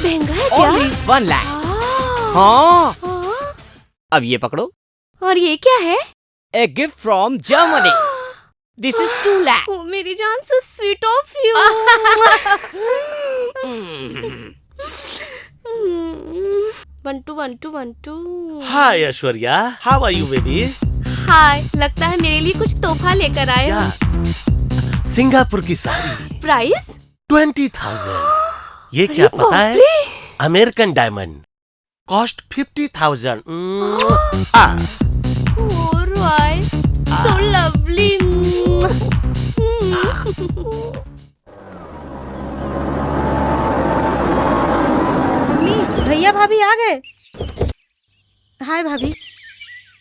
महंगा है क्या? Only 1 lakh. हाँ। अब ये पकड़ो। और ये क्या है? A gift from Germany. This is 2 lakh. ओ मेरी जान, so sweet of you. 1 2 1 2 1 2। Hi Aishwarya, how are you baby? Hi, लगता है मेरे लिए कुछ तोहफा लेकर आए हो। सिंगापुर की साड़ी। प्राइस? 20,000। ये क्या पता है? American diamond, cost 50,000। Alright, so lovely. भैया भाभी आ गए। हाय भाभी।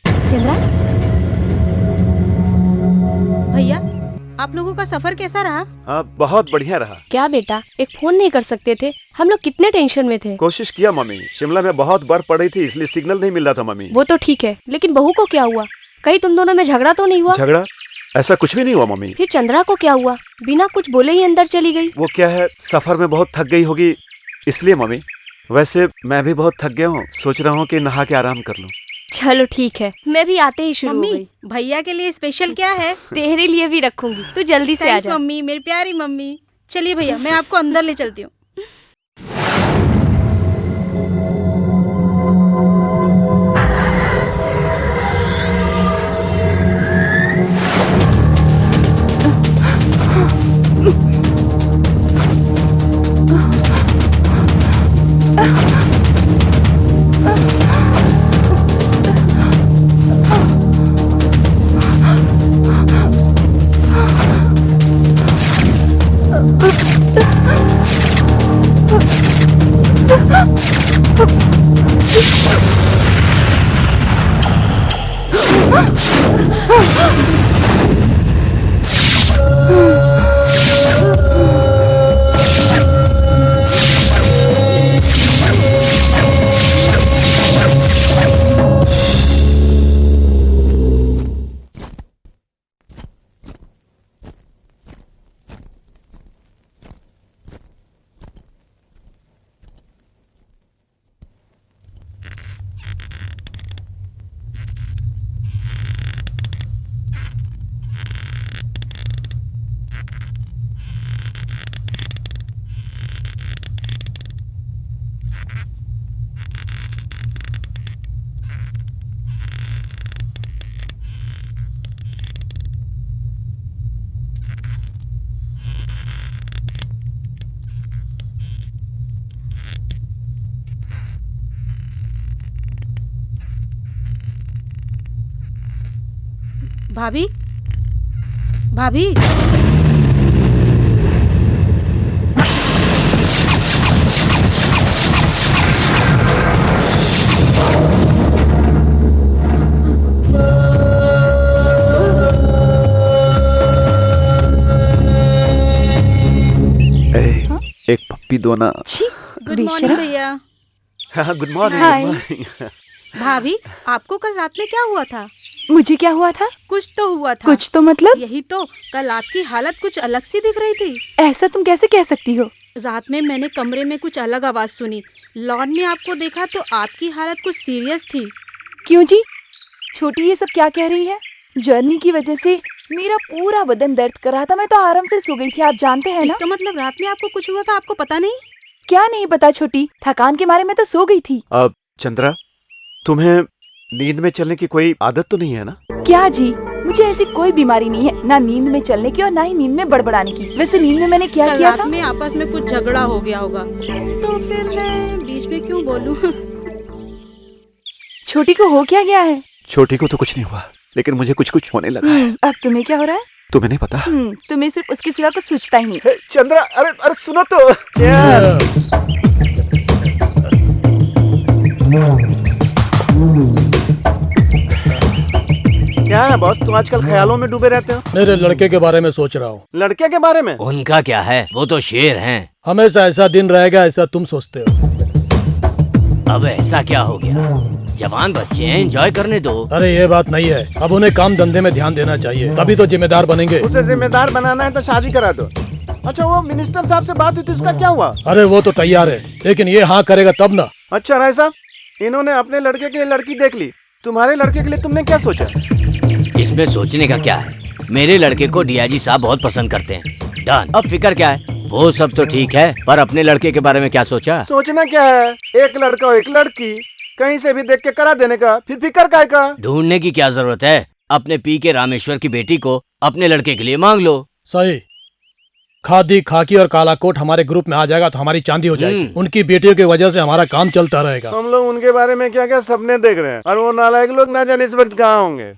चंद्रा, भैया आप लोगों का सफर कैसा रहा? बहुत बढ़िया रहा। क्या बेटा, एक फोन नहीं कर सकते थे? हम लोग कितने टेंशन में थे। कोशिश किया मम्मी, शिमला में बहुत बर्फ पड़ी थी इसलिए सिग्नल नहीं मिल रहा था मम्मी। वो तो ठीक है, लेकिन बहू को क्या हुआ? कहीं तुम दोनों में झगड़ा तो नहीं हुआ? झगड़ा? ऐसा कुछ भी नहीं हुआ मम्मी। फिर चंद्रा को क्या हुआ? बिना कुछ बोले ही अंदर चली गई। वो क्या है, सफर में बहुत थक गई होगी इसलिए मम्मी। वैसे मैं भी बहुत थक गया हूँ, सोच रहा हूँ कि नहा के आराम कर लूँ। चलो ठीक है, मैं भी आते ही शुरू हो मम्मी, गई। भैया के लिए स्पेशल क्या है? तेरे लिए भी रखूंगी, तू जल्दी से आ थैंक्स जा। मम्मी, मेरी प्यारी मम्मी। चलिए भैया, मैं आपको अंदर ले चलती हूँ। भाभी, भाभी, एक पप्पी दो ना। गुड मॉर्निंग भैया। हाँ, गुड मॉर्निंग। हाय। भाभी, आपको कल रात में क्या हुआ था? मुझे क्या हुआ था? कुछ तो हुआ था। कुछ तो मतलब? यही तो, कल आपकी हालत कुछ अलग सी दिख रही थी। ऐसा तुम कैसे कह सकती हो? रात में मैंने कमरे में कुछ अलग आवाज सुनी। लॉन में आपको देखा तो आपकी हालत कुछ सीरियस थी। क्यों जी? छोटी ये सब क्या कह रही है? जर्नी की वजह से मेरा पूरा बदन दर्द कर रहा था, मैं तो आराम से सो गई थी, आप जानते हैं ना। इसका मतलब रात में आपको कुछ हुआ था, आपको पता नहीं? क्या नहीं पता छोटी, थकान के मारे मैं तो सो गई थी। अब चंद्रा, तुम्हें नींद में चलने की कोई आदत तो नहीं है ना? क्या जी, मुझे ऐसी कोई बीमारी नहीं है, ना नींद में चलने की और ना ही नींद में बड़बड़ाने की। वैसे नींद में मैंने क्या कल किया रात था? में आपस में कुछ झगड़ा हो गया होगा, तो फिर मैं बीच में क्यों बोलूं? छोटी को हो क्या गया है? छोटी को तो कुछ नहीं हुआ, लेकिन मुझे कुछ कुछ होने लगा है। अब तुम्हें क्या हो रहा है? तुम्हें नहीं पता? तुम्हें सिर्फ उसके सिवा कुछ सोचता ही नहीं। चंद्रा, अरे अरे सुनो तो। क्या है बॉस, तुम आजकल ख्यालों में डूबे रहते हो? मेरे लड़के के बारे में सोच रहा हूँ। लड़के के बारे में? उनका क्या है, वो तो शेर हैं। हमेशा ऐसा दिन रहेगा ऐसा तुम सोचते हो। अब ऐसा क्या हो गया? जवान बच्चे हैं, एंजॉय करने दो। अरे ये बात नहीं है, अब उन्हें काम धंधे में ध्यान देना चाहिए, तभी तो जिम्मेदार बनेंगे। उसे जिम्मेदार बनाना है तो शादी करा दो। अच्छा, वो मिनिस्टर साहब से बात हुई थी, उसका क्या हुआ? अरे वो तो तैयार है, लेकिन ये हाँ करेगा तब ना। अच्छा राय साहब, इन्होंने अपने लड़के के लिए लड़की देख ली, तुम्हारे लड़के के लिए तुमने क्या सोचा? इसमें सोचने का क्या है? मेरे लड़के को डीआईजी साहब बहुत पसंद करते हैं। डन। अब फिक्र क्या है? वो सब तो ठीक है, पर अपने लड़के के बारे में क्या सोचा? सोचना क्या है, एक लड़का और एक लड़की, कहीं से भी देख के करा देने का, फिर फिक्र काय का? ढूंढने की क्या जरूरत है? अपने पी के रामेश्वर की बेटी को अपने लड़के के लिए मांग लो। सही। खादी, खाकी और काला कोट हमारे ग्रुप में आ जाएगा तो हमारी चांदी हो जाएगी। उनकी बेटियों की वजह से हमारा काम चलता रहेगा। हम लोग उनके बारे में क्या क्या सपने देख रहे हैं, और वो नालायक लोग ना जाने इस वक्त कहाँ होंगे।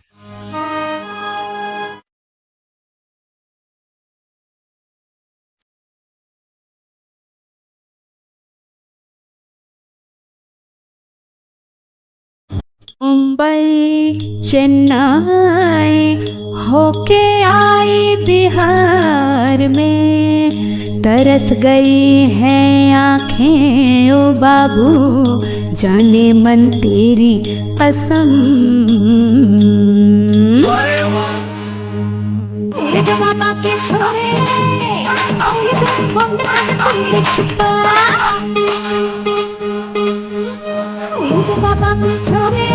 मुंबई चेन्नई होके आई बिहार में, तरस गई हैं आँखें ओ बाबू, जाने मन तेरी कसम। जमाना के छोरे छुपा, जमाना के छोरे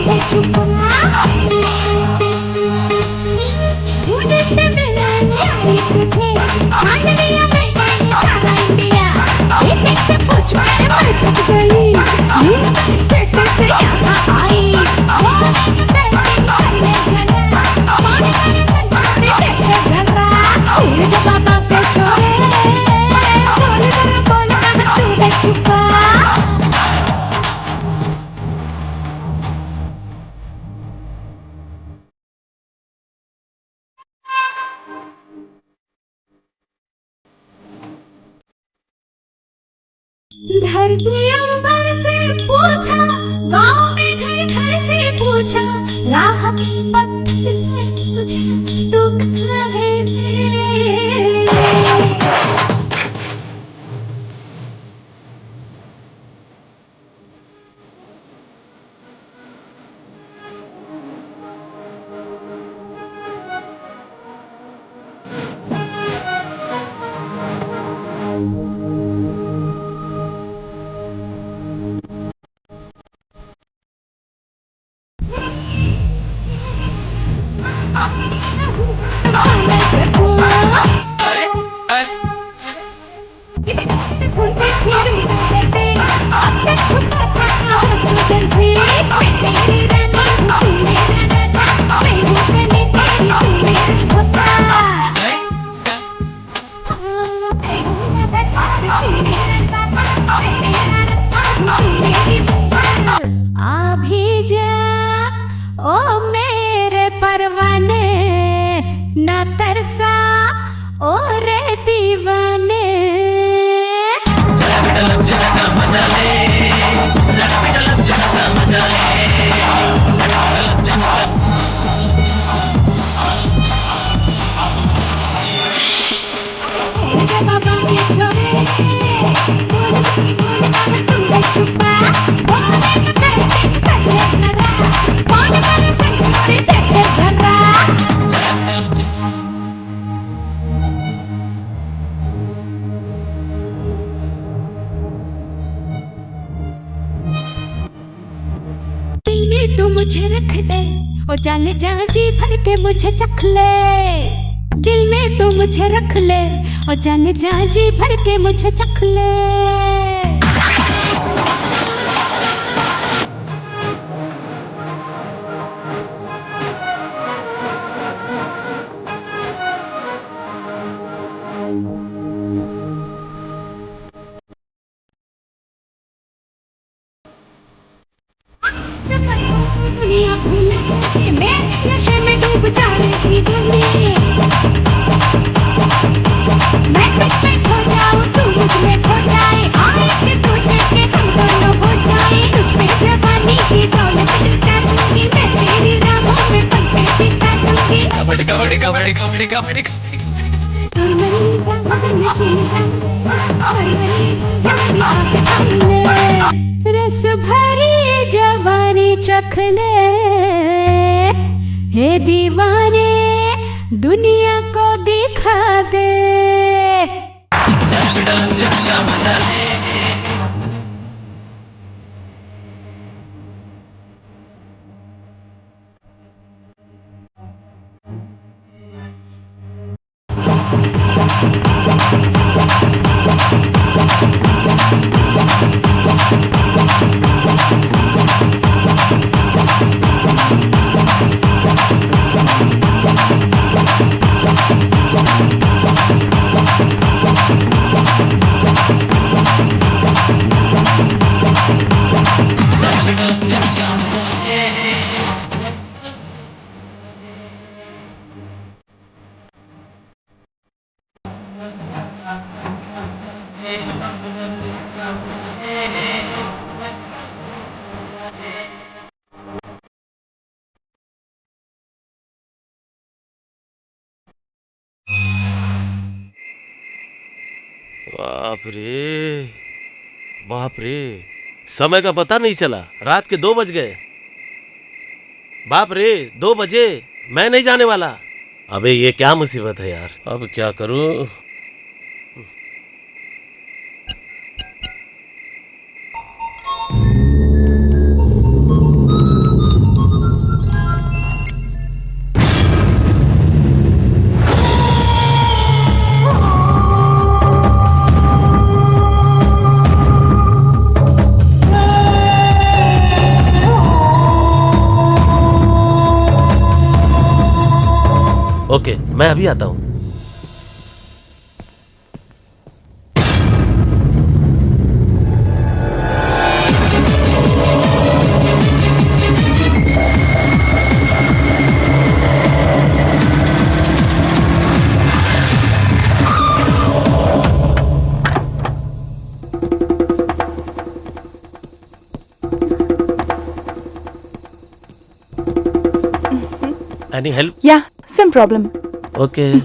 है छुपा उड़ते मिला प्यारी तुझे छान लिया मैंने सारा इंडिया एक एक से पूछ मैं मर तक गई यूनिवर्सिटी से यहाँ आई बैटिंग करने जरा पानी मेरे संचारी देखे जरा उड़ जा बाबा के छोरे बोल कहाँ तू है छुपा धरती अंबर से पूछा गाँव में घर घर से पूछा राह पत्थर से पूछा तू कहाँ है मुझे रख ले ओ जाने जा जी भर के मुझे चख ले दिल में तू मुझे रख ले ओ जाने जा जी भर के मुझे चख ले दुनिया भूल के मैं नशे में डूब जा रही थी मैं तुझ में खो जाऊं तू मुझ में खो जाए आए कि तुझे के हम दोनों हो जाए तुझ में जवानी की दौलत लुटा दूंगी मैं तेरी राहों में पंखे बिछा दूंगी कबड्डी कबड्डी कबड्डी कबड्डी कबड्डी रस भरी जवानी चख ले हे दीवाने दुनिया को दिखा दे बाप रे समय का पता नहीं चला रात के 2 बज गए बाप रे 2 बजे मैं नहीं जाने वाला अबे ये क्या मुसीबत है यार अब क्या करूं ओके, मैं अभी आता हूँ। Any help? Yeah, some problem. Okay.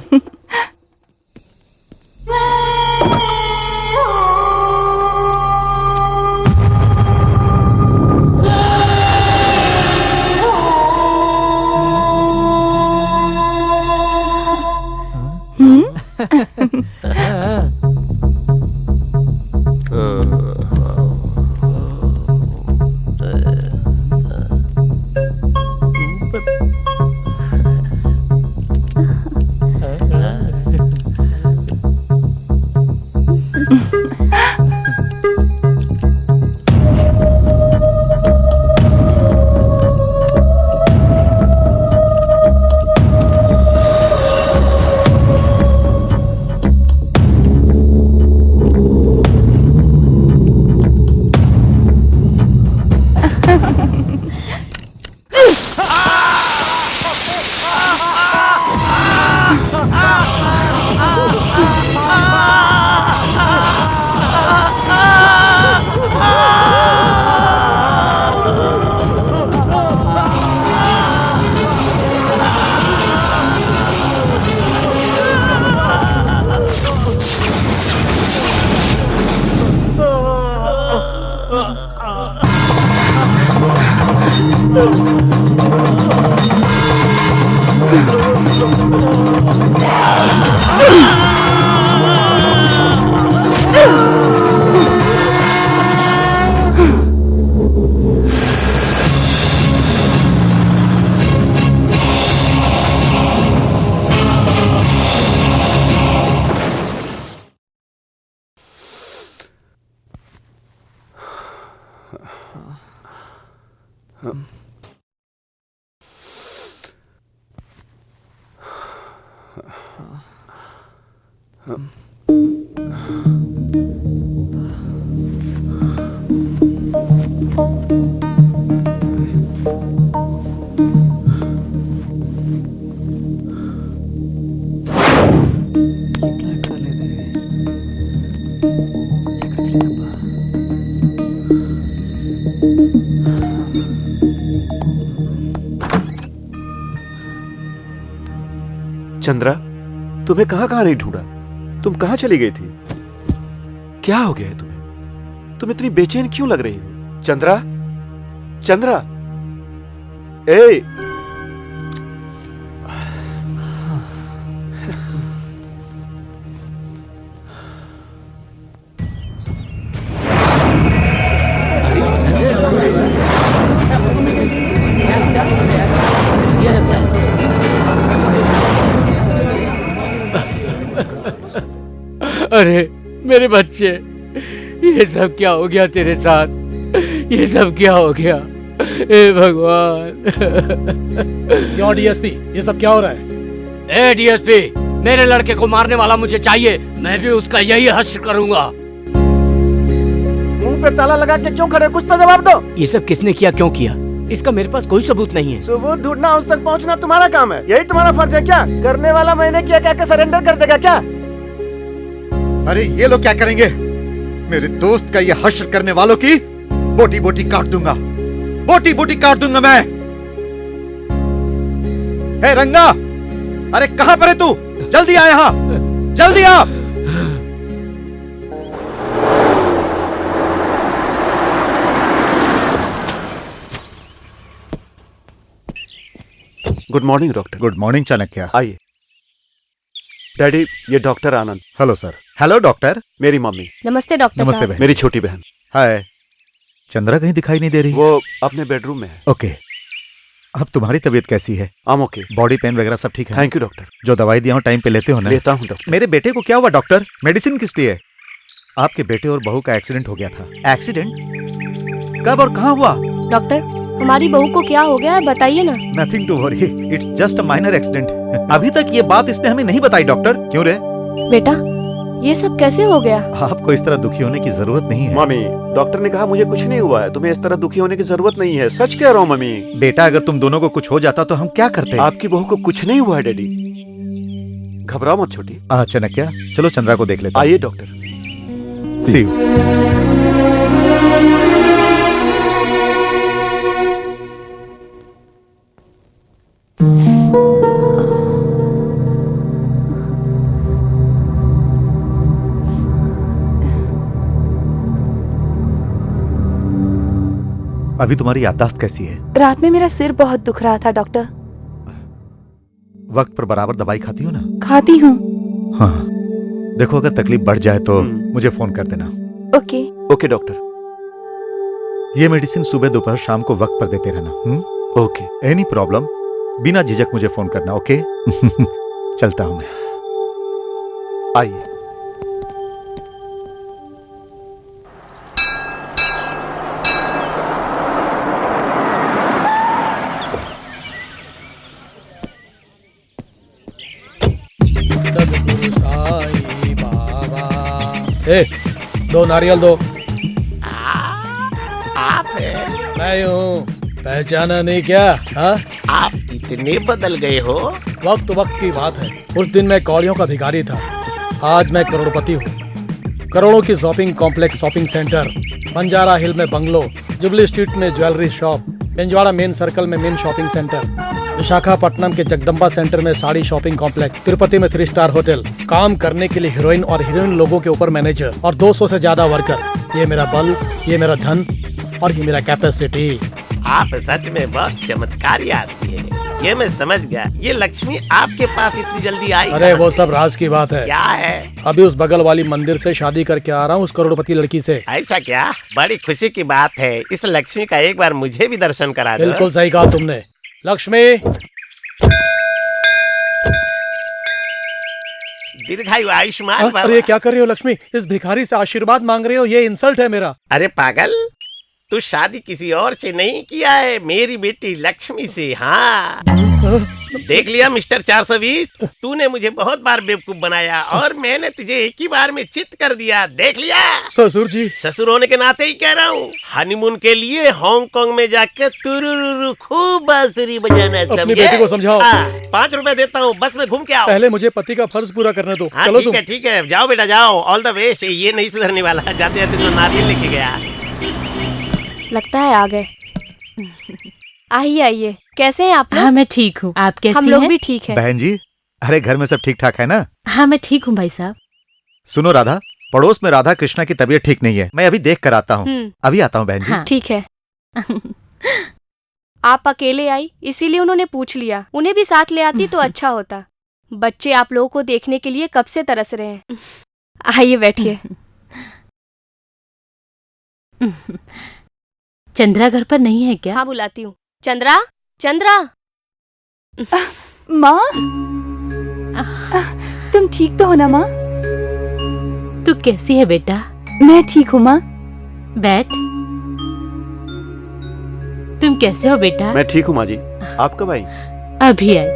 Chandra, तुम्हें कहां कहां नहीं ढूंढा? तुम कहां चली गई थी? क्या हो गया है तुम्हें? तुम इतनी बेचैन क्यों लग रही हो? चंद्रा, चंद्रा, ए! अरे मेरे बच्चे, ये सब क्या हो गया तेरे साथ? ये सब क्या हो गया? हे भगवान! क्यों डीएसपी, ये सब क्या हो रहा है? ए डीएसपी, मेरे लड़के को मारने वाला मुझे चाहिए। मैं भी उसका यही हश्र करूंगा। मुंह पे ताला लगा के क्यों खड़े? कुछ तो जवाब दो। ये सब किसने किया, क्यों किया? इसका मेरे पास कोई सबूत नहीं है। सबूत ढूंढना, उस तक पहुंचना तुम्हारा काम है। यही तुम्हारा फर्ज है क्या? करने वाला मैंने किया क्या सरेंडर कर देगा क्या? अरे ये लोग क्या करेंगे? मेरे दोस्त का ये हश्र करने वालों की बोटी बोटी काट दूंगा, बोटी बोटी काट दूंगा मैं। हे रंगा, अरे कहां पर है तू? जल्दी आ यहां, जल्दी आ। Good morning doctor. Good morning Chanakya. आइए। डैडी, ये doctor Anand. Hello sir. Hello doctor. मेरी मम्मी। नमस्ते डॉक्टर नमस्ते साहब। बहन। मेरी छोटी बहन। हाय। चंद्रा कहीं दिखाई नहीं दे रही? वो अपने बेडरूम में है। ओके। अब तुम्हारी तबीयत कैसी है? आम ओके। बॉडी पेन वगैरह सब ठीक है? Thank you doctor. जो दवाई दिया हूँ टाइम पे लेते हो ना? लेता हूँ डॉक्टर। मेरे बेटे को क्या हुआ डॉक्टर? मेडिसिन किस लिए? आपके बेटे और बहू का एक्सीडेंट हो गया था। एक्सीडेंट? कब और कहाँ हुआ? डॉक्टर, हमारी बहू को क्या हो गया है बताइए ना। Nothing to worry, it's just a minor accident. अभी तक ये बात इसने हमें नहीं बताई डॉक्टर। क्यों रे? बेटा ये सब कैसे हो गया? आपको इस तरह दुखी होने की जरूरत नहीं है। मम्मी, डॉक्टर ने कहा मुझे कुछ नहीं हुआ है, तुम्हें इस तरह दुखी होने की जरूरत नहीं है। सच कह रहा हूँ मम्मी। बेटा अगर तुम दोनों को कुछ हो जाता तो हम क्या करते? आपकी बहू को कुछ नहीं हुआ है डैडी, घबराओ मत छोटी। चनक्या, चलो चंद्रा को देख लेते हैं। आइए डॉक्टर। See you. अभी तुम्हारी याददाश्त कैसी है? रात में मेरा सिर बहुत दुख रहा था डॉक्टर। वक्त पर बराबर दवाई खाती हो ना? खाती हूँ। हाँ, देखो अगर तकलीफ बढ़ जाए तो मुझे फोन कर देना। ओके। Okay doctor. ये मेडिसिन सुबह दोपहर शाम को वक्त पर देते रहना। ओके। एनी प्रॉब्लम बिना झिझक मुझे फोन करना। ओके? चलता हूं मैं। आइए। साईं बाबा। ए, 2 नारियल दो। आप है? मैं हूँ, पहचाना नहीं क्या? हाँ? आप इतने बदल गए हो। वक्त वक्त की बात है। उस दिन मैं कौड़ियों का भिखारी था, आज मैं करोड़पति हूँ। करोड़ों की shopping complex, shopping centre, Banjara Hill में बंगलो, जुबली स्ट्रीट में jewellery shop, Pinjwada main circle में मेन शॉपिंग सेंटर, विशाखापट्टनम के जगदम्बा सेंटर में साड़ी शॉपिंग कॉम्प्लेक्स, तिरुपति में 3 स्टार होटल, काम करने के लिए हीरोइन और हीरोइन लोगों के ऊपर मैनेजर और 200 से ज्यादा वर्कर। ये मेरा बल, ये मेरा धन और ये मेरा कैपेसिटी। आप सच में बहुत चमत्कारी आदमी है, ये मैं समझ गया। ये लक्ष्मी आपके पास इतनी जल्दी आई? अरे वो सब राज की बात है। क्या है? अभी उस बगल वाली मंदिर से शादी करके आ रहा हूँ, उस करोड़पति लड़की से। ऐसा क्या? बड़ी खुशी की बात है। इस लक्ष्मी का एक बार मुझे भी दर्शन करा दो। बिल्कुल सही कहा तुमने। लक्ष्मी, दीर्घायु आयुष्मान भव। अरे क्या कर रही हो लक्ष्मी? इस भिखारी से आशीर्वाद मांग रहे हो? ये इंसल्ट है मेरा। अरे पागल, तू शादी किसी और से नहीं किया है, मेरी बेटी लक्ष्मी से। हाँ, देख लिया मिस्टर 420, तूने मुझे बहुत बार बेवकूफ बनाया और मैंने तुझे एक ही बार में चित कर दिया। देख लिया? ससुर जी। ससुर होने के नाते ही कह रहा हूँ। हनीमून के लिए हांगकांग में जाकर तुरुरुरु खूब बांसुरी बजाना। अपनी बेटी को समझाओ। 5 रुपए देता हूँ, बस में घूम के आओ। पहले मुझे पति का फर्ज पूरा करने दो। हाँ, चलो ठीक है, जाओ बेटा जाओ। All the best. ये नहीं सुधरने वाला। जाते जाते तो नारियल लेके गया। लगता है आ गए। आइए आइए, कैसे हैं आप लोग? हाँ मैं ठीक हूँ, आप कैसी हैं? हम लोग भी ठीक हैं। बहन जी, अरे घर में सब ठीक ठाक है ना? हाँ मैं ठीक हूँ भाई साहब। सुनो राधा, पड़ोस में राधा कृष्णा की तबीयत ठीक नहीं है, मैं अभी देख कर आता हूँ। अभी आता हूँ बहन जी। हाँ। ठीक है। आप अकेले आई इसीलिए उन्होंने पूछ लिया, उन्हें भी साथ ले आती तो अच्छा होता। बच्चे आप लोगों को देखने के लिए कब से तरस रहे हैं। आइए बैठिए। चंद्रा घर पर नहीं है क्या? हाँ बुलाती हूँ। चंद्रा, चंद्रा। माँ, तुम ठीक तो हो ना माँ? तू कैसी है बेटा? मैं ठीक हूँ माँ। बैठ। तुम कैसे हो बेटा? मैं ठीक हूँ माँ जी। आप कब आई? अभी आई।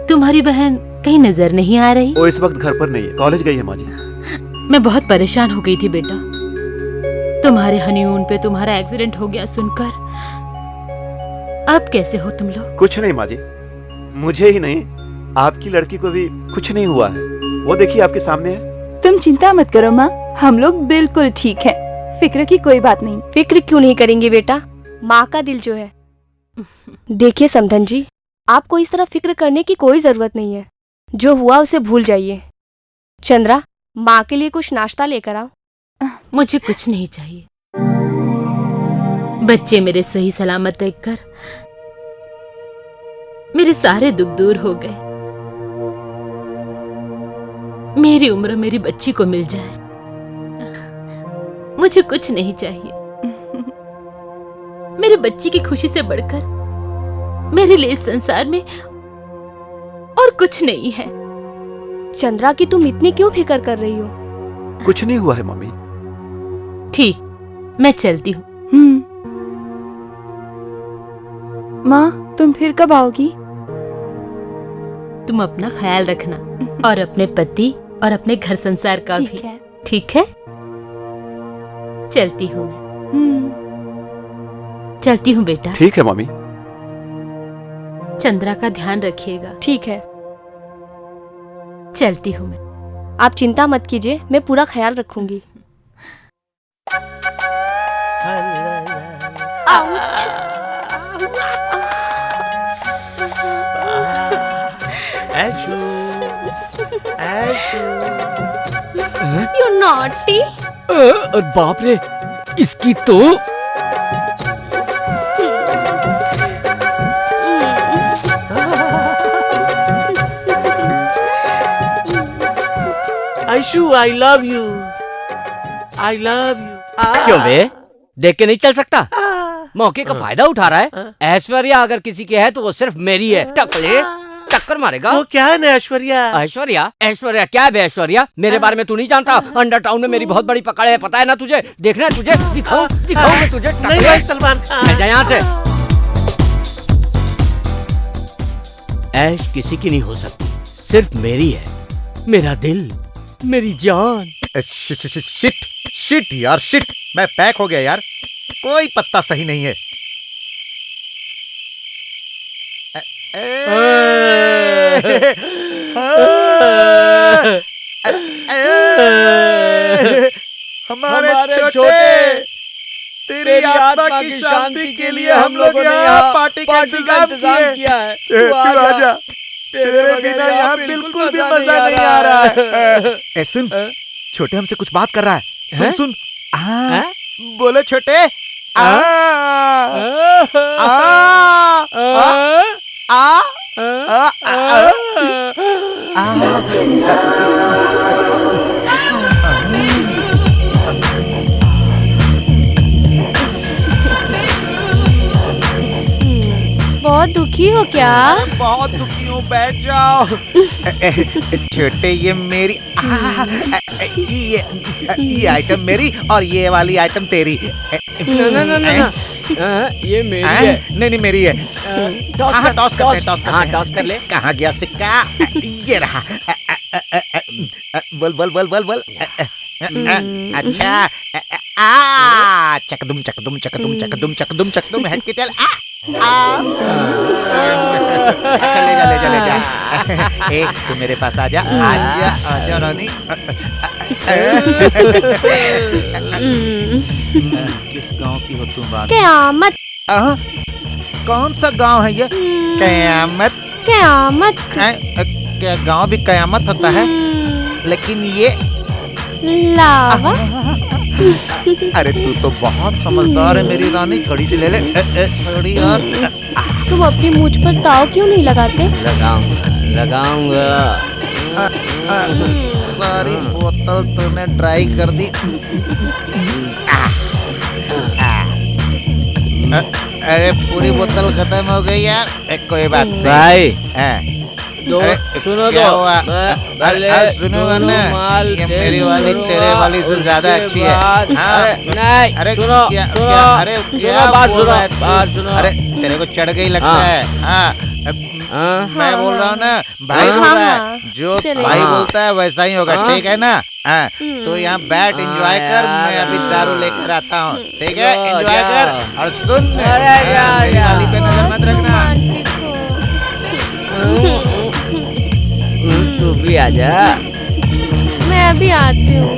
तुम्हारी बहन कहीं नजर नहीं आ रही? वो इस वक्त घर पर नहीं है, कॉलेज गई है माँ जी। मैं बहुत परेशान हो गई थी बेटा, तुम्हारे हनीमून पे तुम्हारा एक्सीडेंट हो गया सुनकर। अब कैसे हो तुम लोग? कुछ नहीं माँ जी, मुझे ही नहीं आपकी लड़की को भी कुछ नहीं हुआ है। वो देखिए आपके सामने है। तुम चिंता मत करो माँ, हम लोग बिल्कुल ठीक हैं। फिक्र की कोई बात नहीं। फिक्र क्यों नहीं करेंगे बेटा, माँ का दिल जो है। देखिए समधन जी, आपको इस तरह फिक्र करने की कोई जरूरत नहीं है। जो हुआ उसे भूल जाइए। चंद्रा, माँ के लिए कुछ नाश्ता लेकर आओ। मुझे कुछ नहीं चाहिए। बच्चे मेरे सही सलामत देखकर मेरे सारे दुख दूर हो गए। मेरी उम्र मेरी बच्ची को मिल जाए, मुझे कुछ नहीं चाहिए। मेरी बच्ची की खुशी से बढ़कर मेरे लिए इस संसार में और कुछ नहीं है। चंद्रा की तुम इतनी क्यों फिक्र कर रही हो? कुछ नहीं हुआ है मम्मी। ठीक, मैं चलती हूँ। माँ तुम फिर कब आओगी? तुम अपना ख्याल रखना और अपने पति और अपने घर संसार का ठीक भी। है। ठीक है, चलती हूँ मैं। चलती हूँ बेटा। ठीक है मम्मी। चंद्रा का ध्यान रखिएगा। ठीक है, चलती हूँ मैं। आप चिंता मत कीजिए, मैं पूरा ख्याल रखूंगी। You naughty! बाप रे, इसकी तो Aishu, I love you, I love you. क्यों बे, देख के नहीं चल सकता? मौके का फायदा उठा रहा है। ऐश्वर्या अगर किसी की है तो वो सिर्फ मेरी है। टकले टक्कर मारेगा। वो क्या है ना ऐश्वर्या? ऐश्वर्या? ऐश्वर्या क्या है बे? ऐश्वर्या मेरे बारे में तू नहीं जानता? अंडर टाउन में मेरी बहुत बड़ी पकड़ है, पता है ना तुझे? देखना है तुझे? दिखाऊं मैं तुझे? नहीं भाई सलमान खान। जा यहाँ से। ऐश किसी की नहीं हो सकती, सिर्फ मेरी है। मेरा दिल, मेरी जान। शिट शिट यार शिट, मैं पैक हो गया यार, कोई पत्ता सही नहीं है। हमारे छोटे, तेरी आत्मा की शांति के लिए हम लोग यहाँ पार्टी का इंतजाम किया है। तू आजा, तेरे बिना यहाँ बिल्कुल भी मजा नहीं आ रहा है। ए सुन, छोटे हमसे कुछ बात कर रहा है। सुन सुन, बोले छोटे। बहुत दुखी हो क्या? बहुत दुखी हूँ, बैठ जाओ। छोटे ये मेरी ये आइटम मेरी और ये वाली आइटम तेरी। ना, ये मेरी है। नहीं मेरी है। टॉस कर ले। कहाँ गया सिक्का? ये रहा। बोल। अच्छा, चकदुम हेड की टेल। अच्छा ले जा। एक तू मेरे पास आजा रानी। किस गांव की हो तुम रानी? क़यामत। कौन सा गांव है ये? क़यामत? क्या गांव भी क़यामत होता है? लेकिन ये लावा। अरे तू तो बहुत समझदार है मेरी रानी, थोड़ी सी ले ले। थोड़ी और। तुम अपनी मूंछ पर ताव क्यों नहीं लगाते? लगाऊंगा। सारी बोतल तूने ड्राई कर दी। अरे पूरी बोतल खत्म हो गई यार। कोई बात नहीं भाई। सुनो तो, सुनोगा ना, ये मेरी वाली तेरे वाली से ज्यादा अच्छी है। नहीं, अरे सुनो, अरे बात सुनो। अरे तेरे को चढ़ गई लगता है। मैं बोल रहा हूँ ना, भाई बोल रहा है, जो भाई बोलता है वैसा ही होगा, ठीक है ना? तो यहाँ बैठ, एंजॉय कर, मैं अभी दारू लेकर आता हूँ, ठीक है? एंजॉय कर और सुन, मेरी वाली पे नजर मत रखना। तू भी आजा। मैं अभी आती हूँ।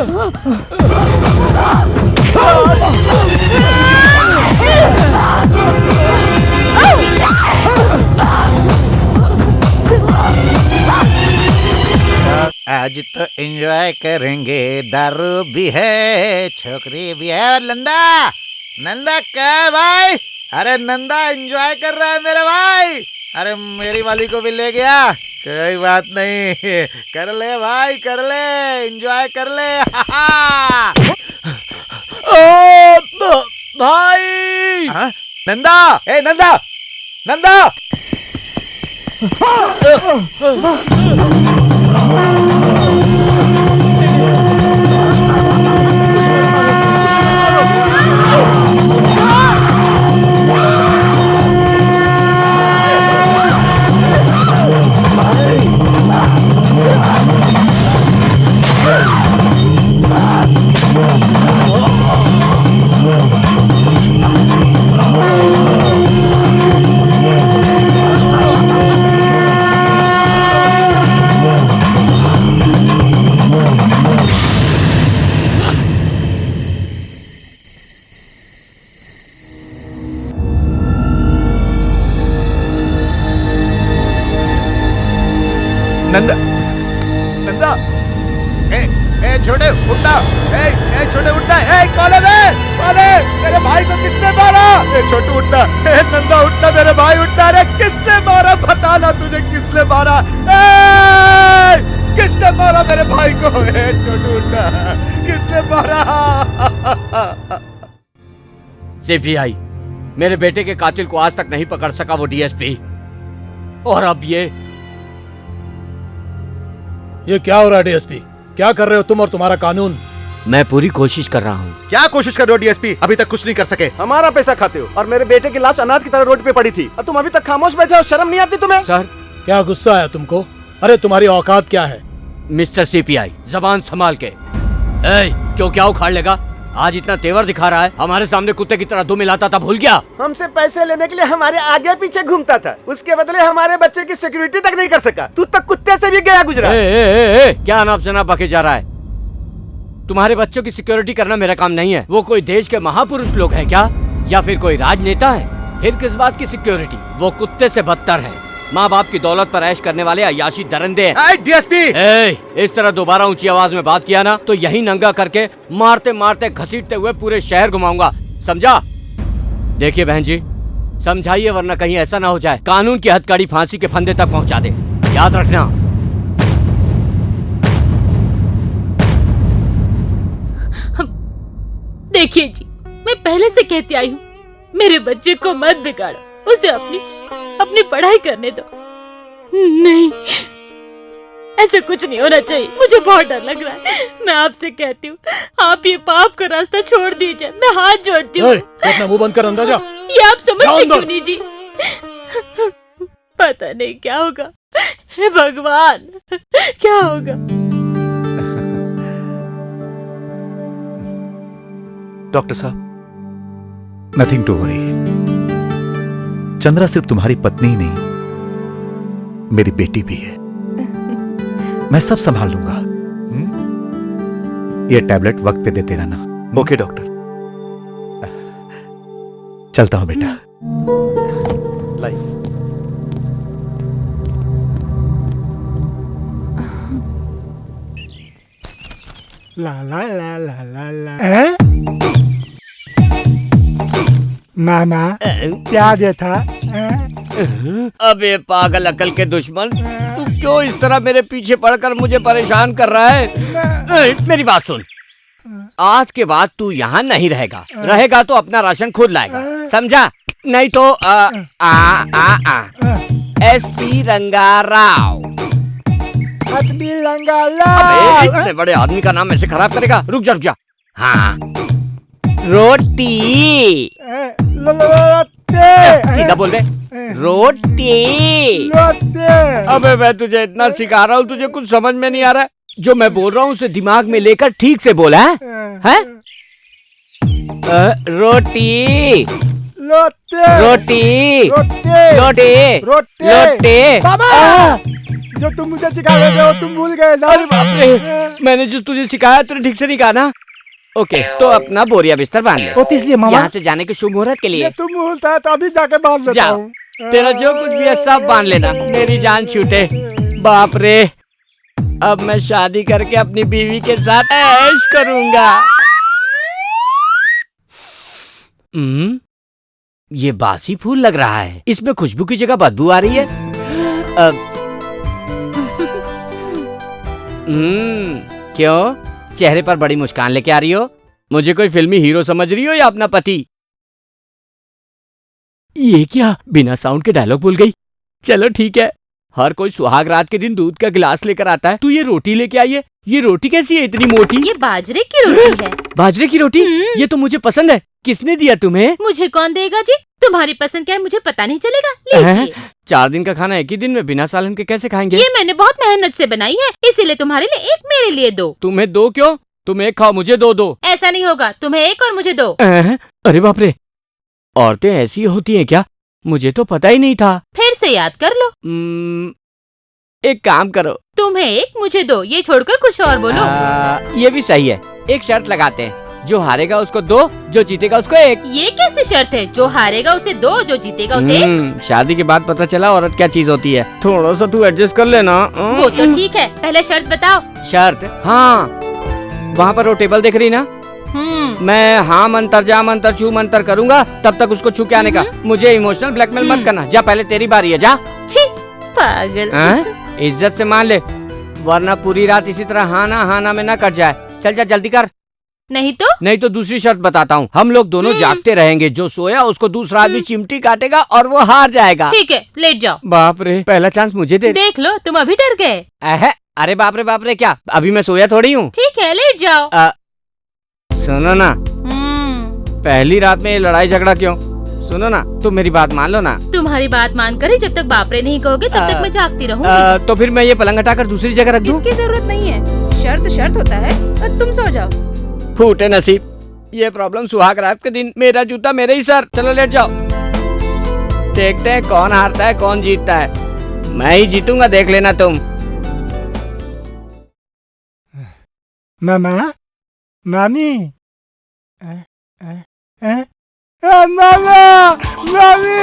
आज तो एंजॉय करेंगे, दारू भी है, छोकरी भी है। और नंदा, नंदा क्या है भाई? अरे नंदा एंजॉय कर रहा है मेरे भाई। अरे मेरी वाली को भी ले गया, कोई बात नहीं, कर ले भाई, कर ले, एंजॉय कर ले। भाई नंदा, ए नंदा, नंदा। नंदा, नंदा, ए छोटे उठना, ए छोटे उठना, कौन है बे? कौन है? मेरे भाई को किसने मारा? ए छोटू उठना, नंदा उठना, मेरे भाई उठना। अरे किसने मारा? बताना तुझे किसने मारा? किसने मारा मेरे भाई को? छोटू उठना, किसने मारा? सीपीआई, मेरे बेटे के कातिल को आज तक नहीं पकड़ सका वो डीएसपी, और अब ये क्या हो रहा है डीएसपी? क्या कर रहे हो तुम और तुम्हारा कानून? मैं पूरी कोशिश कर रहा हूँ। क्या कोशिश कर रहे हो डीएसपी? अभी तक कुछ नहीं कर सके। हमारा पैसा खाते हो और मेरे बेटे की लाश अनाथ की तरह रोड पे पड़ी थी और तुम अभी तक खामोश बैठे हो। शर्म नहीं आती तुम्हें? सर, क्या गुस्सा आया तुमको? अरे तुम्हारी औकात क्या है? मिस्टर सीपीआई, जबान संभाल के। क्यों क्या उखाड़ लेगा? आज इतना तेवर दिखा रहा है, हमारे सामने कुत्ते की तरह दुम मिलाता था, भूल गया? हमसे पैसे लेने के लिए हमारे आगे पीछे घूमता था, उसके बदले हमारे बच्चे की सिक्योरिटी तक नहीं कर सका। तू तक कुत्ते से भी गया गुजरा। क्या अनाप शनाप बके जा रहा है? तुम्हारे बच्चों की सिक्योरिटी करना मेरा काम नहीं है। वो कोई देश के महापुरुष लोग हैं क्या, या फिर कोई राजनेता है? फिर किस बात की सिक्योरिटी? वो कुत्ते से बदतर है, माँ बाप की दौलत पर ऐश करने वाले अयाशी दरिंदे हैं। डीएसपी, इस तरह दोबारा ऊंची आवाज में बात किया ना तो यही नंगा करके मारते मारते घसीटते हुए पूरे शहर घुमाऊंगा, समझा? देखिए बहन जी, समझाइए वरना कहीं ऐसा ना हो जाए कानून की हथकड़ी फांसी के फंदे तक पहुंचा दे, याद रखना। देखिए जी, मैं पहले से कहती आई हूँ, मेरे बच्चे को मत बिगाड़ो, उसे अपनी पढ़ाई करने दो। नहीं, ऐसा कुछ नहीं होना चाहिए, मुझे बहुत डर लग रहा है। मैं आपसे कहती हूँ, आप ये पाप का रास्ता छोड़ दीजिए, मैं हाथ जोड़ती हूँ। अपना मुंह बंद कर, अंदर जा। ये आप समझते क्यों नहीं जी? पता नहीं क्या होगा, हे भगवान, क्या होगा? डॉक्टर साहब, नथिंग टू वरी। चंद्रा सिर्फ तुम्हारी पत्नी ही नहीं, मेरी बेटी भी है। मैं सब संभाल लूंगा। ये टैबलेट वक्त पे देते रहना। Okay doctor. चलता हूं बेटा। लाई। ला ला ला ला ला ला। मामा क्या देता? अबे पागल अकल के दुश्मन, तू क्यों इस तरह मेरे पीछे पड़कर मुझे परेशान कर रहा है? मेरी बात सुन, आज के बाद तू यहाँ नहीं रहेगा, रहेगा तो अपना राशन खुद लाएगा, समझा? नहीं तो एसपी रंगाराव। इतने बड़े आदमी का नाम ऐसे खराब करेगा? रुक जा। हाँ, रोटी। सीधा बोल दे, रोटी। अबे मैं तुझे इतना सिखा रहा हूँ, तुझे कुछ समझ में नहीं आ रहा है? जो मैं बोल रहा हूँ उसे दिमाग में लेकर ठीक से बोला है? रोटी। रोटी रोटी रोटी बाबा जो तुम मुझे सिखा रहे थे वो तुम भूल गए ना। अरे बाप रे, मैंने जो तुझे सिखाया तूने ठीक से नहीं कहा ना। ओके, तो अपना बोरिया बिस्तर बांध ले। वो तो इसलिए मामा यहाँ से जाने के शुभ मुहूर्त के लिए। ये तुम मुहूर्त है तो अभी जाके बांध लेता हूँ। तेरा जो कुछ भी है सब बांध लेना, मेरी जान छूटे। बाप रे, अब मैं शादी करके अपनी बीवी के साथ ऐश करूंगा। ये बासी फूल लग रहा है, इसमें खुशबू की जगह बदबू आ रही है। क्यों चेहरे पर बड़ी मुस्कान लेके आ रही हो? मुझे कोई फिल्मी हीरो समझ रही हो या अपना पति? ये क्या बिना साउंड के डायलॉग भूल गई? चलो ठीक है, हर कोई सुहाग रात के दिन दूध का गिलास लेकर आता है, तू ये रोटी लेके आई है। ये रोटी कैसी है इतनी मोटी? ये बाजरे की रोटी है। बाजरे की रोटी? ये तो मुझे पसंद है। किसने दिया तुम्हें? मुझे कौन देगा जी? तुम्हारी पसंद क्या है मुझे पता नहीं चलेगा। लीजिए। 4 दिन का खाना एक ही दिन में बिना सालन के कैसे खाएंगे? ये मैंने बहुत मेहनत से बनाई है, इसीलिए तुम्हारे लिए एक, मेरे लिए 2। तुम्हें 2 क्यों? तुम एक खाओ, मुझे 2 ऐसा नहीं होगा, तुम्हें 1 और मुझे 2। अरे बाप रे, औरतें ऐसी होती हैं क्या? मुझे तो पता ही नहीं था। फिर से याद कर लो। एक काम करो, तुम्हें 1 मुझे 2, ये छोड़कर कुछ और बोलो। ये भी सही है। एक शर्त लगाते हैं, जो हारेगा उसको 2, जो जीतेगा उसको 1। ये कैसी शर्त है? जो हारेगा उसे 2, जो जीतेगा उसे 1? शादी के बाद पता चला औरत क्या चीज होती है। थोड़ा सा तू एडजस्ट कर लेना। वो तो ठीक है, पहले शर्त बताओ। शर्त? हाँ, वहाँ पर वो टेबल देख रही ना, मैं हाँ मंतर जा मंतर छू मंतर करूंगा, तब तक उसको छू के आने का। मुझे इमोशनल ब्लैकमेल मत करना। जा, पहले तेरी बारी है, जा। छी, पागल। इज्जत से मान ले, वरना पूरी रात इसी तरह हाँ ना में ना कट जाए। चल जा, जल्दी कर। नहीं तो दूसरी शर्त बताता हूँ। हम लोग दोनों जागते रहेंगे, जो सोया उसको दूसरा आदमी चिमटी काटेगा और वो हार जाएगा। ठीक है, लेट जाओ। बाप रे, पहला चांस मुझे दे। देख लो, तुम अभी डर गए। अरे बाप रे, क्या अभी मैं सोया थोड़ी हूँ? ठीक है, लेट जाओ। सुनो ना, पहली रात में ये लड़ाई झगड़ा क्यों? सुनो ना, तुम मेरी बात मान लो ना। तुम्हारी बात मान कर ही जब तक बाप रे नहीं कहोगे तब तक मैं जागती रहूंगी। तो फिर मैं ये पलंग हटाकर दूसरी जगह रख दूं? इसकी जरूरत नहीं है, शर्त होता है और तुम सो जाओ। फूटे नसीब, ये प्रॉब्लम सुहाग रात के दिन। मेरा जूता मेरे ही सर। चलो लेट जाओ, देखते हैं कौन हारता है कौन जीतता है। मैं ही जीतूंगा, देख लेना तुम। मामा, मामी, मामा, मामी,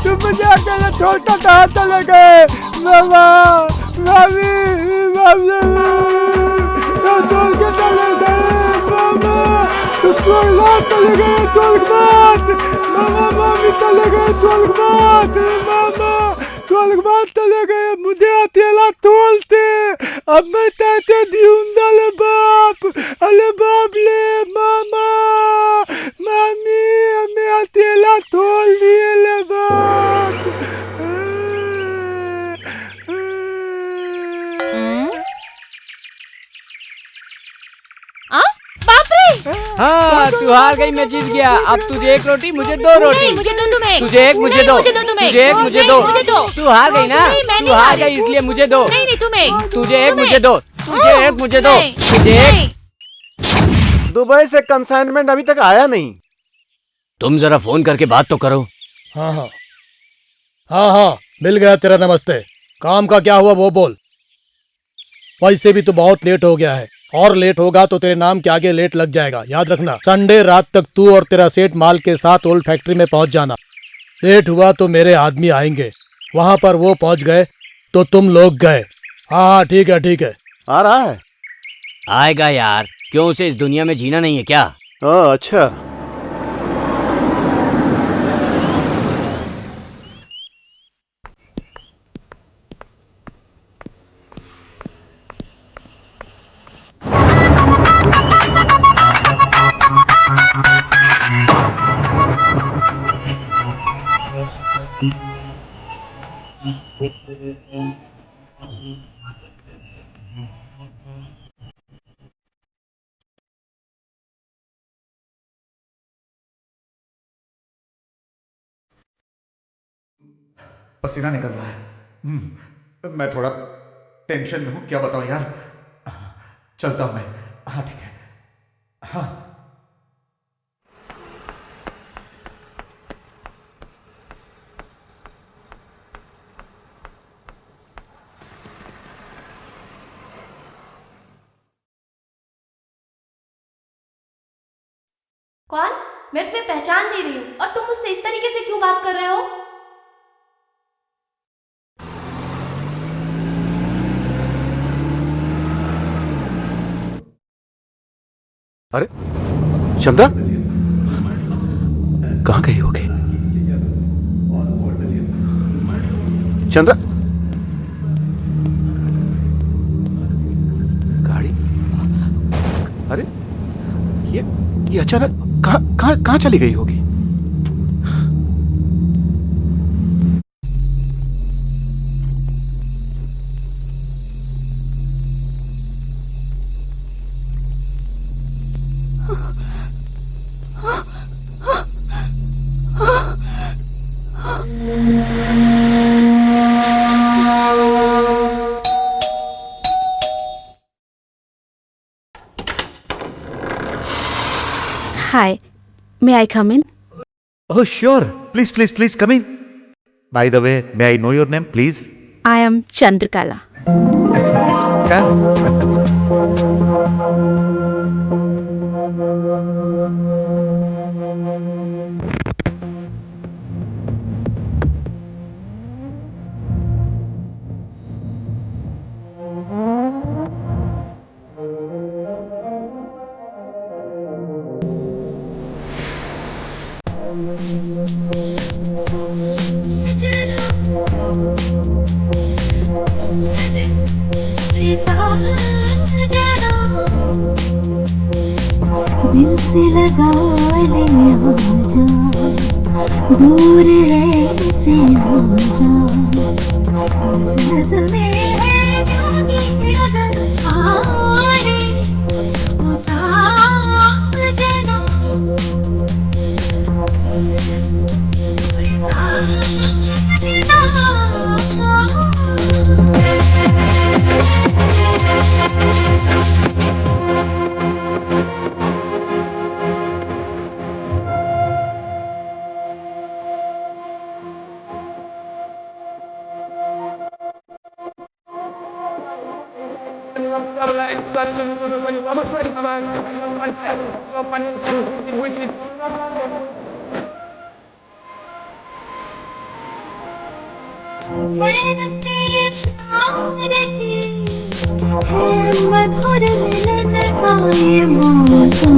तुम मुझे अकेले छोड़कर कहाँ चले गए? मामा, मामी, मामी, तुम छोड़ के चले गए। मामा, तुम चले गए स्वर्गवास। मामा, मामी चले गए स्वर्गवास। मामा, स्वर्गवास चले गए, मुझे अकेला छोड़ते। अब मैं कहते दियूंगा ले बाप, अले बाप ले। मामा, मामी, हमें अकेला छोड़ दिए ले बाप। बाप रे! हाँ, तू हार गई, मैं जीत गया। अब तुझे 1 रोटी, मुझे 2 रोटी। नहीं, मुझे 2, तुम्हें 1। तुझे 1, मुझे 2। तुझे 2, तुझे 1, मुझे 2। तू हार गई ना? तू हार गई इसलिए मुझे 2। नहीं, तुम्हें। तुझे 1, मुझे 2। तुझे 1, मुझे 2। तुझे 1। दुबई से कंसाइनमेंट अभी तक आया नहीं। तुम जरा फोन करके बात तो करो। हाँ, मिल गया तेरा नमस्ते। काम का क्या हुआ वो बोल। वैसे भी तो बहुत लेट हो गया है, और लेट होगा तो तेरे नाम के आगे लेट लग जाएगा। याद रखना, संडे रात तक तू और तेरा सेठ माल के साथ ओल्ड फैक्ट्री में पहुंच जाना। लेट हुआ तो मेरे आदमी आएंगे, वहां पर वो पहुंच गए तो तुम लोग गए। हाँ, ठीक है। आ रहा है? आएगा यार, क्यों उसे इस दुनिया में जीना नहीं है क्या? अच्छा। पसीना निकल रहा है। मैं थोड़ा टेंशन में हूँ, क्या बताऊँ यार। चलता हूँ मैं। हाँ ठीक है। हाँ कौन? मैं तुम्हें पहचान नहीं रही हूँ और तुम मुझसे इस तरीके से क्यों बात कर रहे हो? अरे चंद्रा, कहाँ गई होगी? चंद्रा, गाड़ी? अरे ये अचानक कहाँ चली गई होगी? Hi, may I come in? Oh, sure. Please come in. By the way, may I know your name, please? I am Chandrakala. दिल से लगा ले आजा, दूर है से आजा, नज़र में है जोगी नजर आए वो साजना, मधुर मिलन का ये मौसम,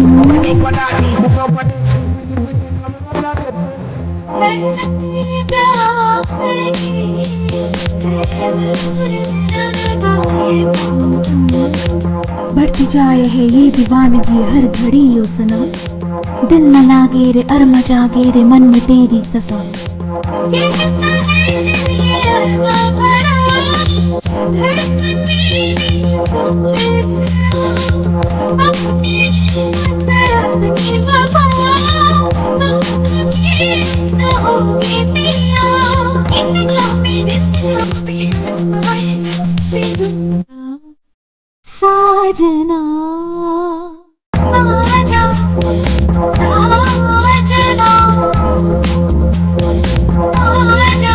बढ़ती जाए है ये दीवानगी हर घड़ी यो सनम, दिल न लागे रे अरमा जागे रे मन में तेरी कसम। साजना आजा, साजना आजा,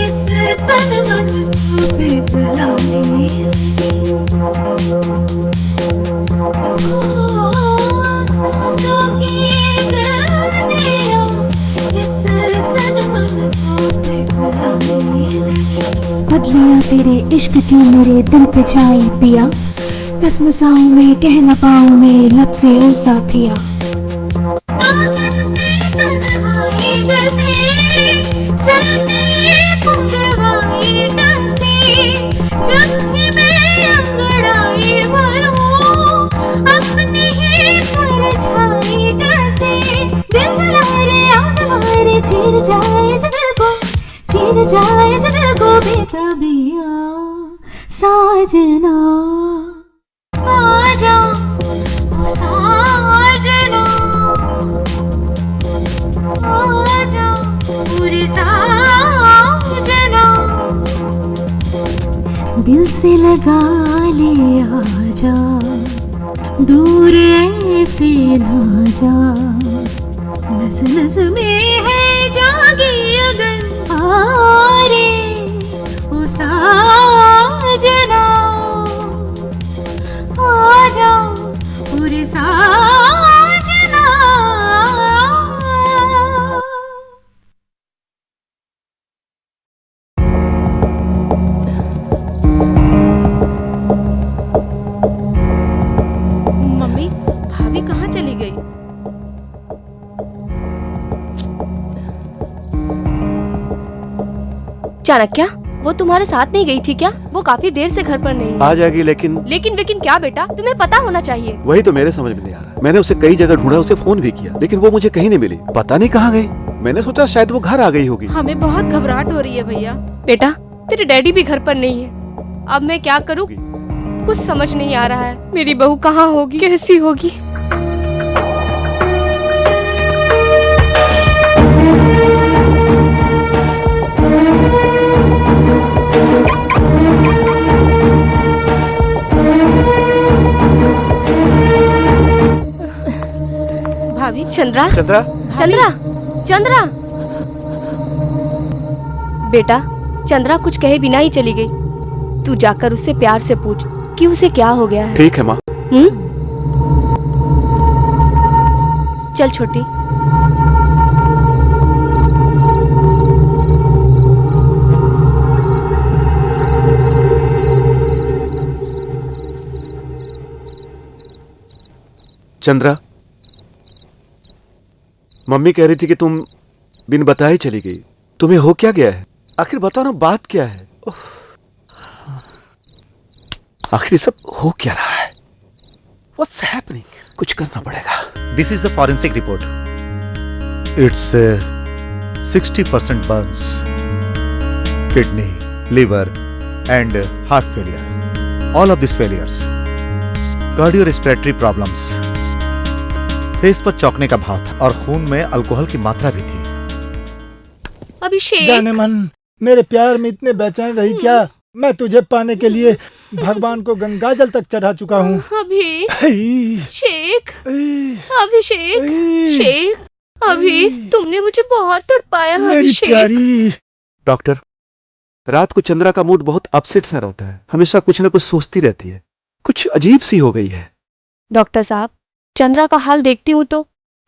इस तन मन पिघलाने, सांसों की गर्मियाँ इस तन मन पिघलाने। बदलियाँ तेरे इश्क की मेरे दिल पे छाई पिया, कसमसाऊं मैं कह न पाऊं मैं लब से ओ साथिया। चीर जाए इस दिल को बेताबिया साजना आजा ओ साजना आजा पूरी साजना दिल से लगा ले आजा दूर ऐसे ना जा नस नस में है जागी अगर आरे ओ साजना आजा पूरे साजना। मम्मी भाभी कहाँ चली गई? चाणक्य, वो तुम्हारे साथ नहीं गई थी क्या? वो काफी देर से घर पर नहीं है। आ जाएगी लेकिन लेकिन क्या बेटा, तुम्हें पता होना चाहिए। वही तो मेरे समझ में नहीं आ रहा। मैंने उसे कई जगह ढूंढा, उसे फोन भी किया, लेकिन वो मुझे कहीं नहीं मिली। पता नहीं कहाँ गई। मैंने सोचा शायद वो घर आ गई होगी। हमें बहुत घबराहट हो रही है भैया। बेटा, तेरे डैडी भी घर पर नहीं है। अब मैं क्या करूँ? कुछ समझ नहीं आ रहा है। मेरी बहू कहाँ होगी, कैसी होगी? भाभी, चंद्रा चंद्रा चंद्रा चंद्रा बेटा, चंद्रा कुछ कहे बिना ही चली गई। तू जाकर उससे प्यार से पूछ कि उसे क्या हो गया है। ठीक है माँ। चल छोटी। चंद्रा, मम्मी कह रही थी कि तुम बिन बताए चली गई। तुम्हें हो क्या गया है? आखिर बताओ ना, बात क्या है? आखिर सब हो क्या रहा है? What's happening? कुछ करना पड़ेगा। This is the forensic report. It's 60% burns, kidney, liver, and heart failure. All of these failures. Cardiorespiratory problems. Face पर चौंकने का भाव था और खून में अल्कोहल की मात्रा भी थी। अभिषेक, जाने मन, मेरे प्यार में इतने बेचैन रही क्या? मैं तुझे पाने के लिए भगवान को गंगा जल तक चढ़ा चुका हूँ। अभिषेक, अभिषेक, शेख, अभी तुमने मुझे बहुत तड़पाया अभिषेक। डॉक्टर, रात को चंद्रा का मूड बहुत अपसेट सा रहता है। हमेशा कुछ न कुछ सोचती रहती है। कुछ अजीब सी हो गई है। डॉक्टर साहब, चंद्रा का हाल देखती हूँ तो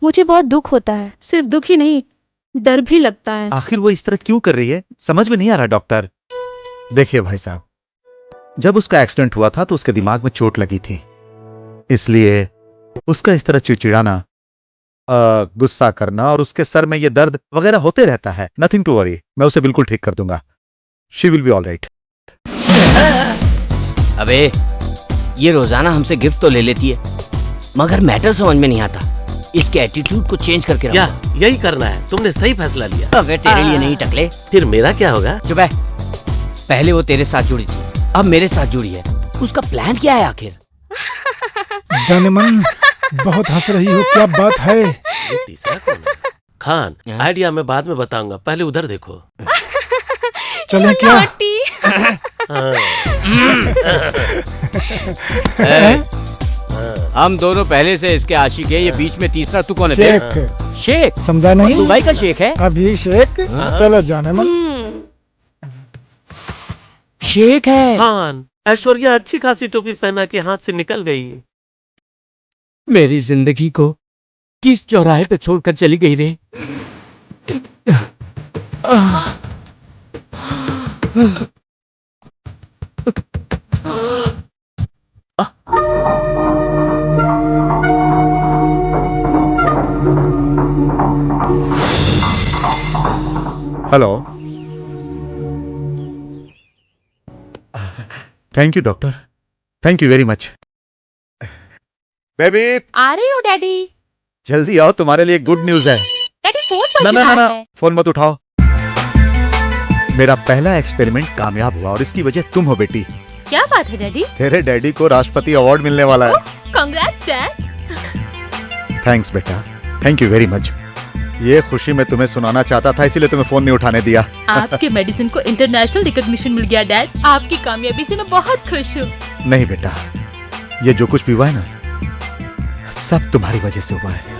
मुझे बहुत दुख होता है। सिर्फ दुख ही नहीं, डर भी लगता है। आखिर वो इस तरह क्यों कर रही है, समझ में नहीं आ रहा डॉक्टर। देखिए भाई साहब, जब उसका एक्सीडेंट हुआ था तो उसके दिमाग में चोट लगी थी, इसलिए उसका इस तरह चिड़चिड़ाना, गुस्सा करना और उसके सर में ये दर्द वगैरह होते रहता है। नथिंग टू वरी, मैं उसे बिल्कुल ठीक कर दूंगा। She will be all right. अबे, ये रोजाना हमसे गिफ्ट तो ले लेती है, मगर मैटर समझ में नहीं आता। इसके एटीट्यूड को चेंज करके रखो। यही करना है। तुमने सही फैसला लिया। अबे तेरे लिए नहीं टकले। फिर मेरा क्या होगा? चुप है। पहले वो तेरे साथ जुड़ी थी, अब मेरे साथ जुड़ी है। उसका प्लान क्या है आखिर? जाने मन, बहुत हंस रही हो, क्या बात है? ये तीसरा कौन है? खान, आइडिया मैं बाद में बताऊंगा, पहले उधर देखो। चलें क्या? हम दोनों पहले से इसके आशिक है, ये बीच में तीसरा तू कौन है? शेख। शेख समझा नहीं? दुबई का शेख है। अभिषेक, चलो जाने मन। शेख है। खान, ऐश्वर्या अच्छी खासी टोपी पहना के हाथ से निकल गई। मेरी जिंदगी को किस चौराहे पे छोड़कर चली गई रे? Hello. Thank you doctor, thank you very much. Baby, आ रही हो डैडी? जल्दी आओ, तुम्हारे लिए गुड न्यूज है। डैडी फोन ना बज ना ना रहा ना, है। फोन मत उठाओ। मेरा पहला एक्सपेरिमेंट कामयाब हुआ और इसकी वजह तुम हो बेटी। क्या बात है डैडी? तेरे डैडी को राष्ट्रपति अवार्ड मिलने वाला है। Congrats dad. थैंक्स बेटा, थैंक यू वेरी मच। ये खुशी मैं तुम्हें सुनाना चाहता था, इसीलिए तुम्हें फोन नहीं उठाने दिया। आपके मेडिसिन को इंटरनेशनल रिकॉग्निशन मिल गया डैड। आपकी कामयाबी से मैं बहुत खुश हूँ। नहीं बेटा, ये जो कुछ भी हुआ है ना, सब तुम्हारी वजह से हुआ है।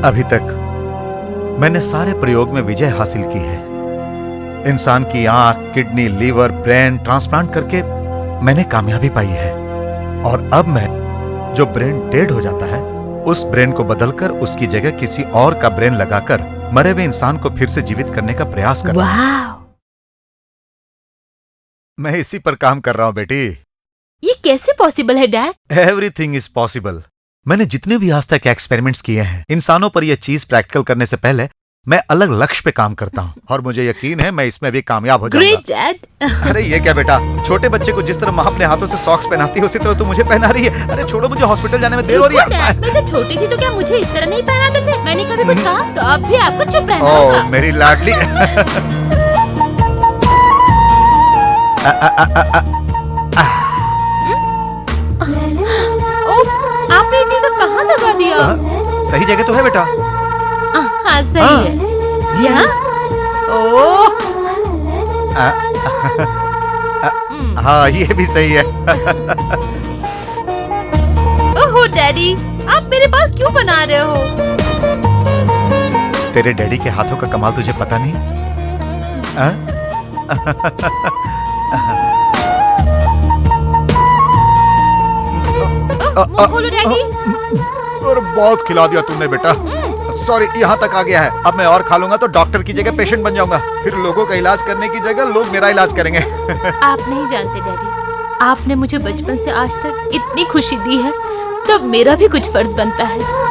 अभी तक मैंने सारे प्रयोग में विजय हासिल की है। इंसान की आंख, किडनी, लीवर, ब्रेन ट्रांसप्लांट करके मैंने कामयाबी पाई है। और अब मैं जो ब्रेन डेड हो जाता है, उस ब्रेन को बदलकर उसकी जगह किसी और का ब्रेन लगाकर मरे हुए इंसान को फिर से जीवित करने का प्रयास कर रहा हूं। मैं इसी पर काम कर रहा हूं बेटी। ये कैसे पॉसिबल है डैड? Everything is possible. मैंने जितने भी आज तक एक्सपेरिमेंट्स किए हैं, इंसानों पर यह चीज प्रैक्टिकल करने से पहले मैं अलग लक्ष्य पे काम करता हूँ, और मुझे यकीन है मैं इसमें भी कामयाब हो जाऊंगा। Great dad. अरे ये क्या बेटा, छोटे बच्चे को जिस तरह माँ अपने हाथों से सॉक्स पहनाती है, उसी तरह तू मुझे पहना रही है। अरे छोड़ो, मुझे हॉस्पिटल जाने में देर हो रही है। डैड, मैं जब छोटी थी तो क्या मुझे इस तरह नहीं पहनाते थे? मैंने कभी कुछ कहा? तो अब भी आपको चुप रहना होगा। ओ मेरी लाडली। आपने टीका कहाँ लगा दिया? सही जगह तो है बेटा। हाँ सही है। यहाँ? ओह। हाँ ये भी सही है। ओहो डैडी, आप मेरे बाल क्यों बना रहे हो? तेरे डैडी के हाथों का कमाल तुझे पता नहीं? मुंह खोलो डैडी। और बहुत खिला दिया तुमने बेटा। सॉरी, यहाँ तक आ गया है। अब मैं और खा लूंगा तो डॉक्टर की जगह पेशेंट बन जाऊंगा। फिर लोगों का इलाज करने की जगह लोग मेरा इलाज करेंगे। आप नहीं जानते डैडी, आपने मुझे बचपन से आज तक इतनी खुशी दी है, तब मेरा भी कुछ फर्ज बनता है।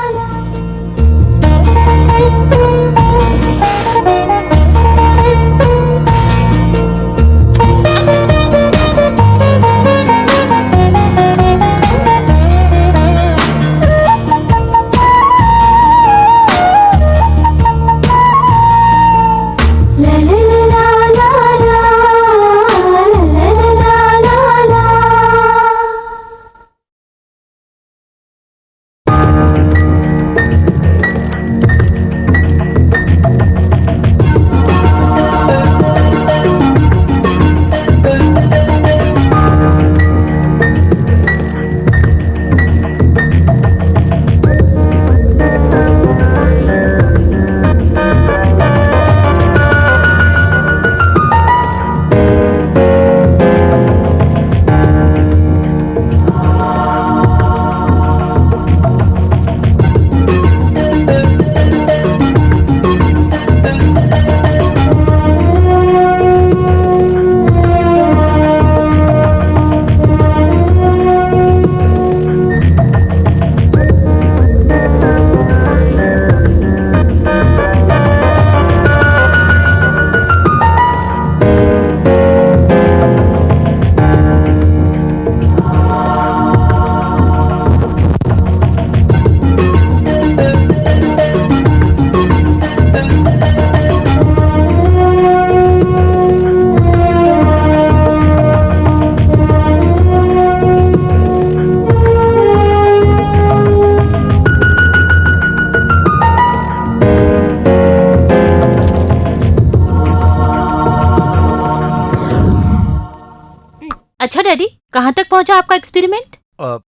अच्छा डैडी, कहाँ तक पहुँचा आपका एक्सपेरिमेंट?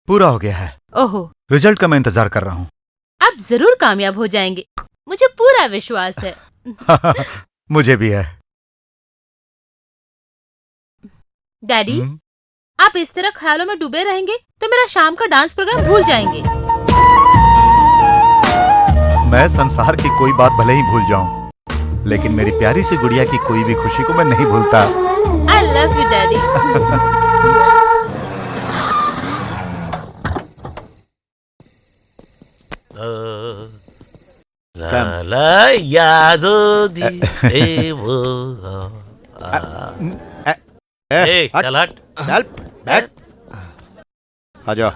पूरा हो गया है। ओहो। रिजल्ट का मैं इंतजार कर रहा हूँ। आप जरूर कामयाब हो जाएंगे, मुझे पूरा विश्वास है। मुझे भी है। डैडी, आप इस तरह ख्यालों में डूबे रहेंगे तो मेरा शाम का डांस प्रोग्राम भूल जाएंगे। मैं संसार की कोई बात भले ही भूल जाऊं, लेकिन मेरी प्यारी सी गुड़िया की कोई भी खुशी को मैं नहीं भूलता। I love you, Daddy. ला यादो दी वो चल हट चल बैठ आ जाओ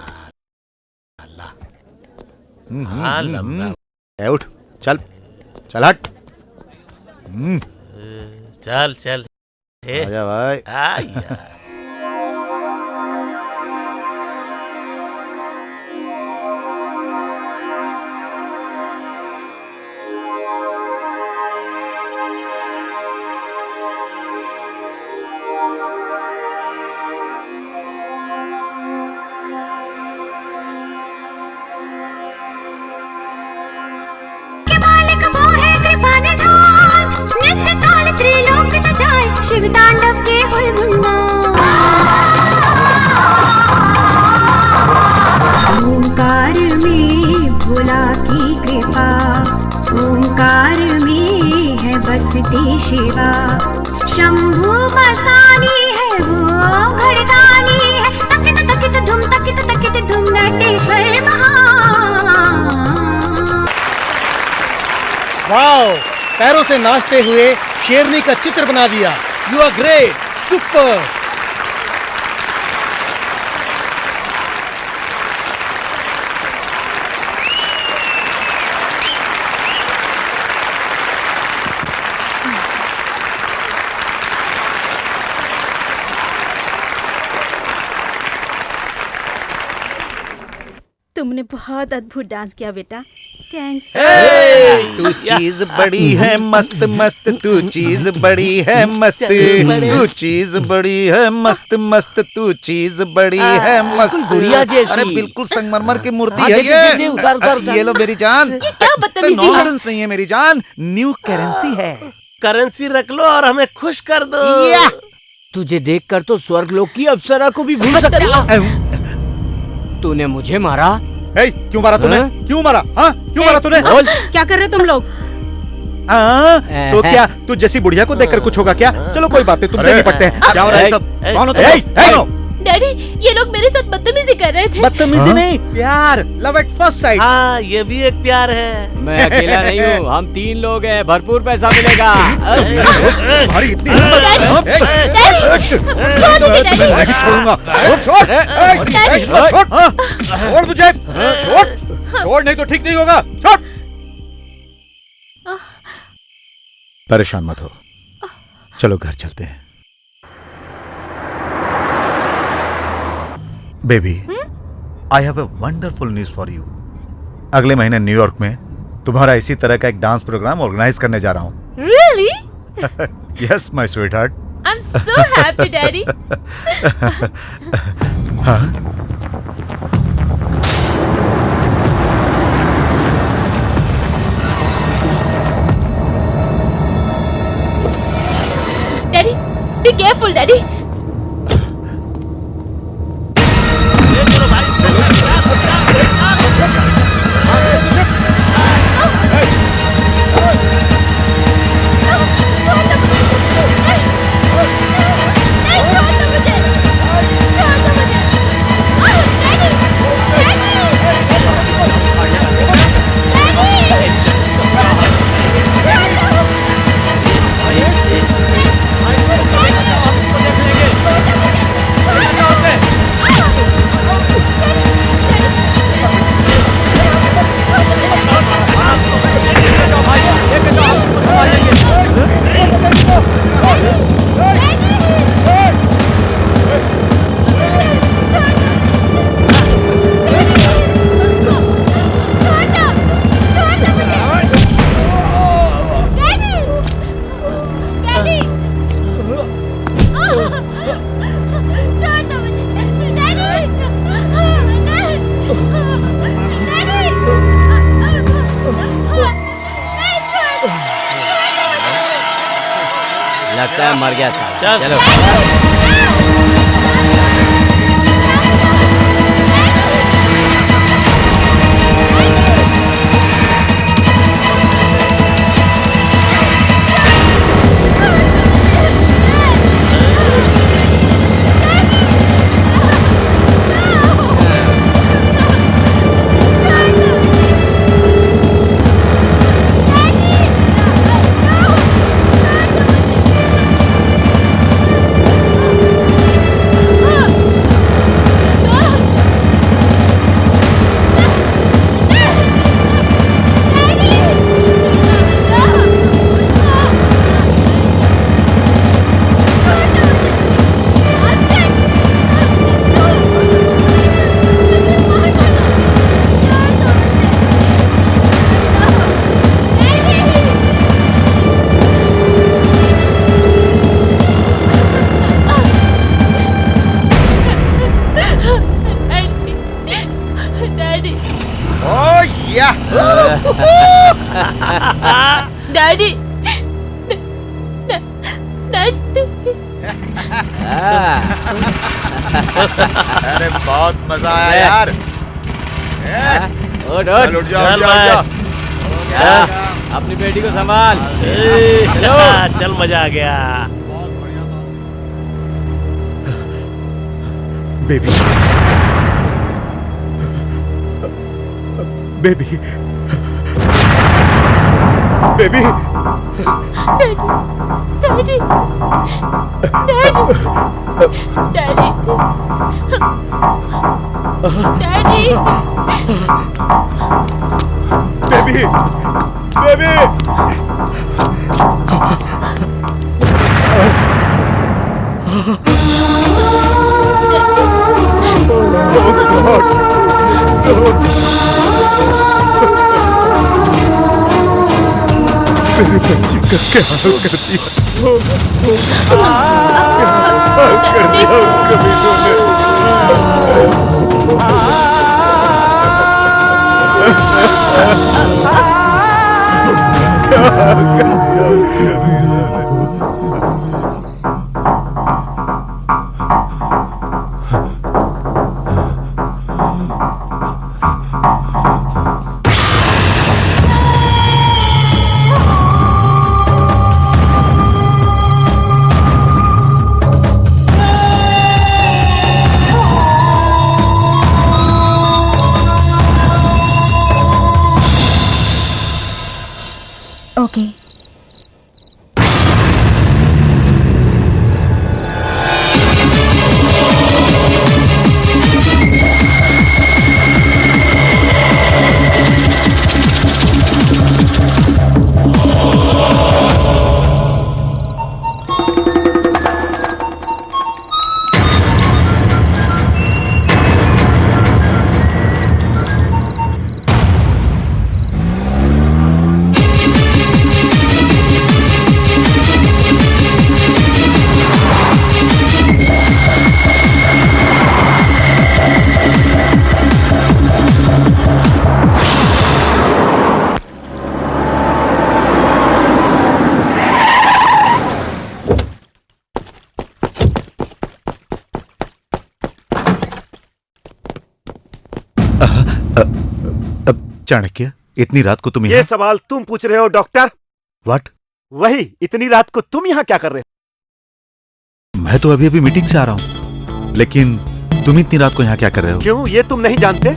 उठ चल चल हट चल चल आजा भाई आया शिव तांडव के हुलमुल्ला ओंकार में भोला की कृपा ओंकार में है बसती शिवा शंभु मसानी है वो घड़दानी है तकित धुम नटेश्वर महा। वाओ, पैरों से नाचते हुए शेरनी का चित्र बना दिया। You are great, super. तुमने बहुत अद्भुत डांस किया बेटा, थैंक्स। तू चीज बड़ी है मस्त मस्त, तू चीज बड़ी है मस्त, तू चीज बड़ी है मस्त मस्त, तू चीज बड़ी है मस्त। गुड़िया जैसी। अरे बिल्कुल संगमरमर की मूर्ति है ये। उतार। ये लो मेरी जान। ये क्या बदतमीजी है? नॉनसेंस नहीं है मेरी जान, न्यू करेंसी है। करेंसी रख लो और हमें खुश कर दो। तुझे देखकर तो स्वर्गलोक की अप्सरा को भी भूल सकता। तूने मुझे मारा? क्यों मारा तूने? क्यों मारा? हाँ क्यों मारा तूने? क्या कर रहे हो तुम लोग? तो क्या तू जैसी बुढ़िया को देखकर कुछ होगा क्या? चलो कोई बात नहीं, तुमसे निपटते हैं। क्या हो रहा है सब? कौन हो तुम? डैडी, ये लोग मेरे साथ बदतमीजी कर रहे थे। बदतमीजी नहीं, प्यार, लव एट फर्स्ट साइट। हाँ, ये भी एक प्यार है। मैं अकेला नहीं हूँ, हम 3 लोग हैं, भरपूर पैसा मिलेगा। तुम्हारी इतनी हिम्मत? नहीं छोड़ूंगा। छोड़ मुझे, छोड़ नहीं तो ठीक नहीं होगा। छोड़। परेशान मत हो, चलो घर चलते हैं। Baby, I have a wonderful news for you. अगले महीने न्यूयॉर्क में तुम्हारा इसी तरह का एक डांस प्रोग्राम ऑर्गेनाइज करने जा रहा हूँ। Really? Yes my sweetheart. I'm so happy, Daddy. हाँ? Daddy, be careful, Daddy. लगता है मर गया साला। चलो। डैडी डैडी अरे बहुत मजा आया यार। उठ चल, उठ जाओ, उठ जाओ, उठ जाओ। अपनी बेटी को संभाल। चल मजा आ गया। Baby baby baby daddy daddy baby baby मेरी बच्ची का क्या हाल कर दिया। हाल कर दिया उन कमीनों ने। क्या हाल कर दिया उन कमीनों ने। ओके चाणक्य, इतनी रात को तुम ये यहाँ? सवाल तुम पूछ रहे हो डॉक्टर? व्हाट? वही, इतनी रात को तुम यहाँ क्या कर रहे हो? मैं तो अभी अभी मीटिंग से आ रहा हूँ, लेकिन तुम इतनी रात को यहाँ क्या कर रहे हो? क्यों, ये तुम नहीं जानते?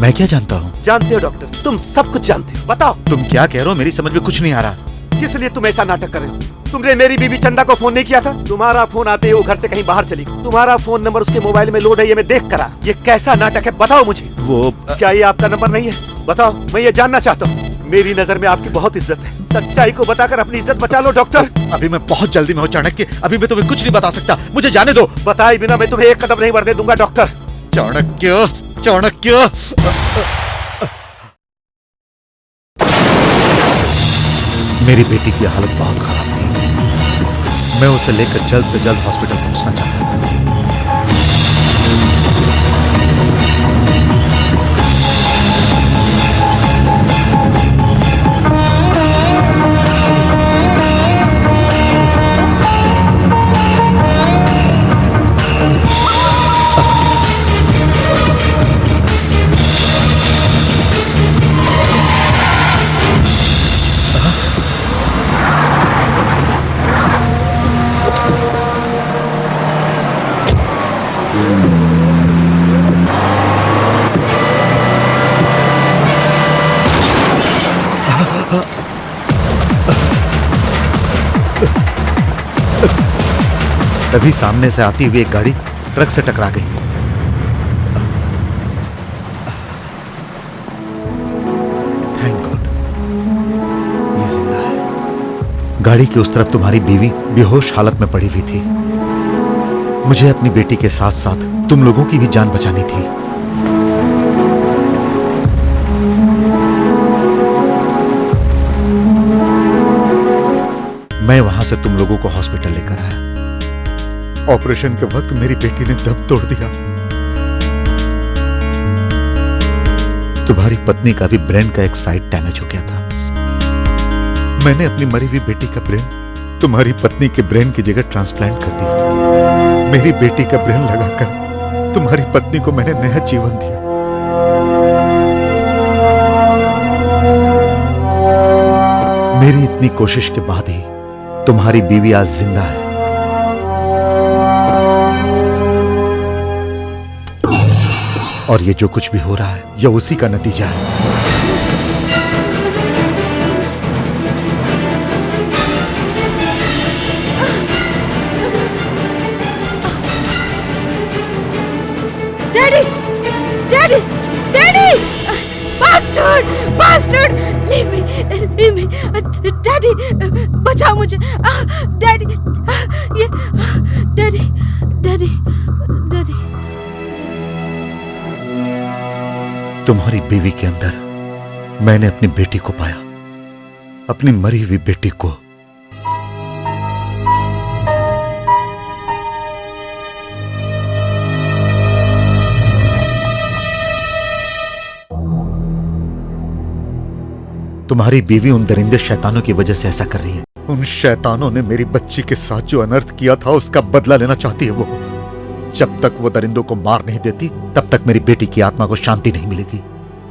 मैं क्या जानता हूँ? जानते हो डॉक्टर, तुम सब कुछ जानते हो। बताओ तुम क्या कह रहे हो? मेरी समझ में कुछ नहीं आ रहा। किस लिए तुम ऐसा नाटक कर रहे हो? तुमने मेरी बीबी चंदा को फोन नहीं किया था? तुम्हारा फोन आते ही वो घर से कहीं बाहर चली गई। तुम्हारा फोन नंबर उसके मोबाइल में लोड है, ये मैं देख कर आया। ये कैसा नाटक है, बताओ मुझे। वो क्या ये आपका नंबर नहीं है? बताओ, मैं ये जानना चाहता हूँ। मेरी नजर में आपकी बहुत इज्जत है। सच्चाई को बताकर अपनी इज्जत बचा लो डॉक्टर। अभी मैं बहुत जल्दी में हूँ चाणक्य, अभी मैं तुम्हें कुछ नहीं बता सकता, मुझे जाने दो। बताए बिना मैं तुम्हें एक कदम नहीं बढ़ने दूंगा डॉक्टर। चाणक्य, चाणक्य। मेरी बेटी की हालत बहुत खराब थी। मैं उसे लेकर जल्द से जल्द हॉस्पिटल पहुंचना चाहता था। तभी सामने से आती हुई एक गाड़ी ट्रक से टकरा गई। थैंक गॉड, ये जिंदा है। गाड़ी की उस तरफ तुम्हारी बीवी बेहोश हालत में पड़ी हुई थी। मुझे अपनी बेटी के साथ साथ तुम लोगों की भी जान बचानी थी। मैं वहां से तुम लोगों को हॉस्पिटल लेकर आया। ऑपरेशन के वक्त मेरी बेटी ने दम तोड़ दिया। तुम्हारी पत्नी का भी ब्रेन का एक साइड डैमेज हो गया था। मैंने अपनी मरी हुई बेटी का ब्रेन तुम्हारी पत्नी के ब्रेन की जगह ट्रांसप्लांट कर दिया। मेरी बेटी का ब्रेन लगाकर तुम्हारी पत्नी को मैंने नया जीवन दिया। मेरी इतनी कोशिश के बाद ही तुम्हारी बीवी आज जिंदा है। और ये जो कुछ भी हो रहा है यह उसी का नतीजा है। Daddy daddy daddy bastard bastard leave me daddy बचाओ मुझे डैडी ये डैडी डैडी डैडी तुम्हारी बीवी के अंदर मैंने अपनी बेटी को पाया, अपनी मरी हुई बेटी को। तुम्हारी बीवी उन दरिंदे शैतानों की वजह से ऐसा कर रही है। उन शैतानों ने मेरी बच्ची के साथ जो अनर्थ किया था उसका बदला लेना चाहती है वो। जब तक वो दरिंदों को मार नहीं देती तब तक मेरी बेटी की आत्मा को शांति नहीं मिलेगी।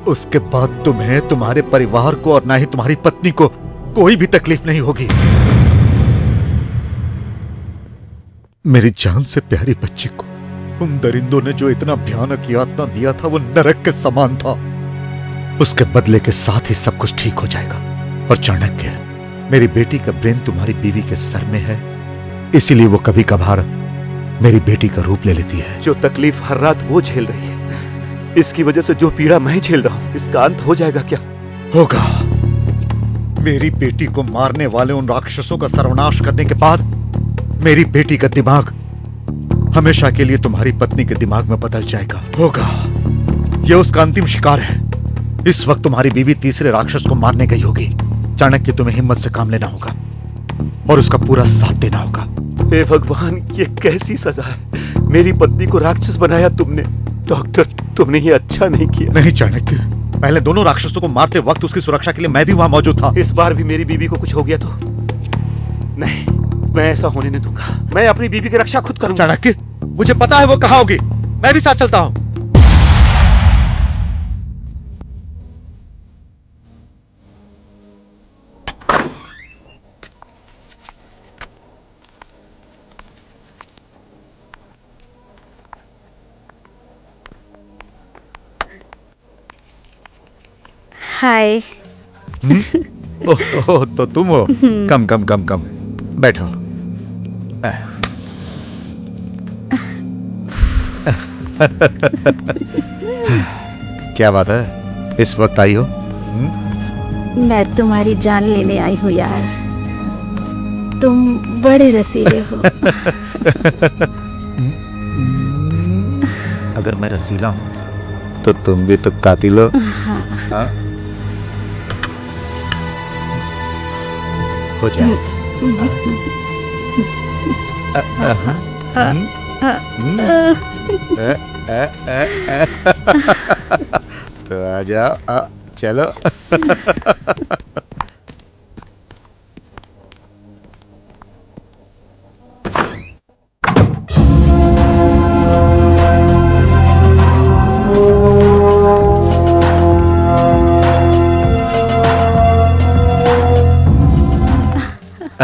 उसके बाद तुम्हें, तुम्हारे परिवार को और ना ही तुम्हारी पत्नी को कोई भी तकलीफ नहीं होगी। मेरी जान से प्यारी बच्ची को उन दरिंदों ने जो इतना भयानक यातना दिया था वो नरक के समान था। उसके बदले के साथ ही सब कुछ ठीक हो जाएगा। और चाणक्य, मेरी बेटी का ब्रेन तुम्हारी बीवी के सर में है, इसीलिए वो कभी कभार मेरी बेटी का रूप ले लेती है। जो तकलीफ हर रात वो झेल रही है, इसकी वजह से जो पीड़ा मैं झेल रहा हूं, इसका अंत हो जाएगा क्या? होगा। मेरी बेटी को मारने वाले उन राक्षसों का सर्वनाश करने के बाद मेरी बेटी का दिमाग हमेशा के लिए तुम्हारी पत्नी के दिमाग में बदल जाएगा। होगा। यह उसका अंतिम शिकार है। इस वक्त तुम्हारी बीवी तीसरे राक्षस को मारने गई होगी। चाणक्य, तुम्हें हिम्मत से काम लेना होगा और उसका पूरा साथ देना होगा। हे भगवान, ये कैसी सजा है? मेरी पत्नी को राक्षस बनाया तुमने। डॉक्टर, तुमने ये अच्छा नहीं किया। नहीं चाणक्य, पहले दोनों राक्षसों को मारते वक्त उसकी सुरक्षा के लिए मैं भी वहां मौजूद था। इस बार भी मेरी बीवी को कुछ हो गया तो नहीं, मैं ऐसा होने नहीं दूंगा। मैं अपनी बीवी की रक्षा खुद करूंगा। चाणक्य, मुझे पता है वो कहाँ होगी, मैं भी साथ चलता हूं। हाय। ओह, तो तुम हो। कम कम कम कम बैठो। क्या बात है, इस वक्त आई हो? मैं तुम्हारी जान लेने आई हूँ यार। तुम बड़े रसीले हो। अगर मैं रसीला हूं तो तुम भी तो कातिल हो। हाँ? हो जाए। तो आ जाओ, चलो।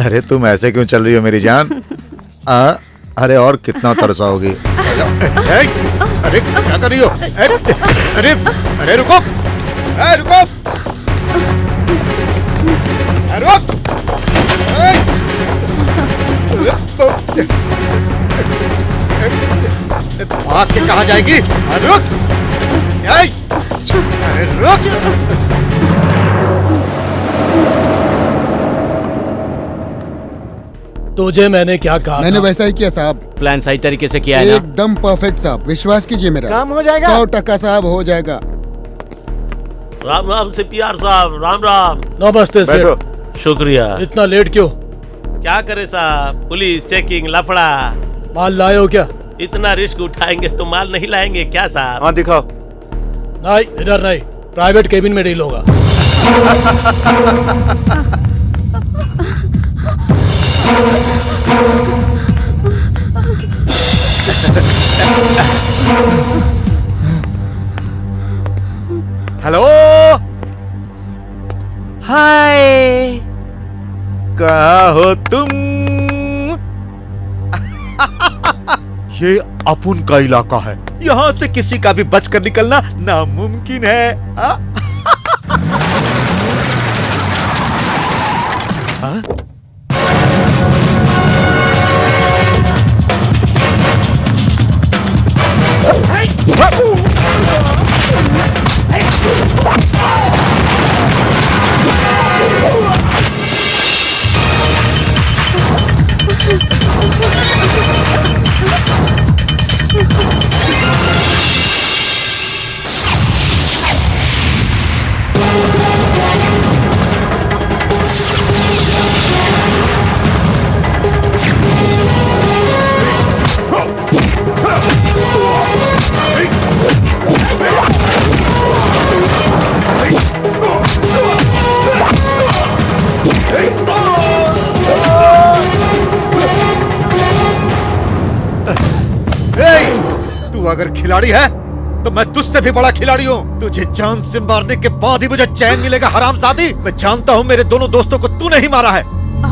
अरे तुम ऐसे क्यों चल रही हो मेरी जान? अरे और कितना तरसाओगी? अरे क्या कर रही हो? अरे अरे रुको, रुको, रुक। भाग के कहाँ जाएगी? रुक, अरे रुक। तुझे मैंने क्या कहा? मैंने वैसा ही किया साहब। प्लान सही तरीके से किया है ना? एकदम परफेक्ट साहब, विश्वास कीजिए मेरा। काम हो जाएगा। 100% साहब, हो जाएगा। राम राम सीपीआर साहब, राम राम। नमस्ते सर। शुक्रिया। इतना लेट क्यों? क्या करे साहब, पुलिस चेकिंग, लफड़ा। माल लाए हो क्या? इतना रिस्क उठाएंगे तो माल नहीं लाएंगे क्या साहब? हाँ दिखाओ। नहीं, इधर नहीं, प्राइवेट केबिन में डील होगा। हेलो, हाय, कहाँ हो तुम? ये अपुन का इलाका है, यहाँ से किसी का भी बचकर निकलना नामुमकिन है। हाँ? तू अगर खिलाड़ी है तो मैं तुझसे भी बड़ा खिलाड़ी हूँ। तुझे जान से मारने के बाद ही मुझे चैन मिलेगा, हरामजादी। मैं जानता हूँ मेरे दोनों दोस्तों को तू नहीं मारा है।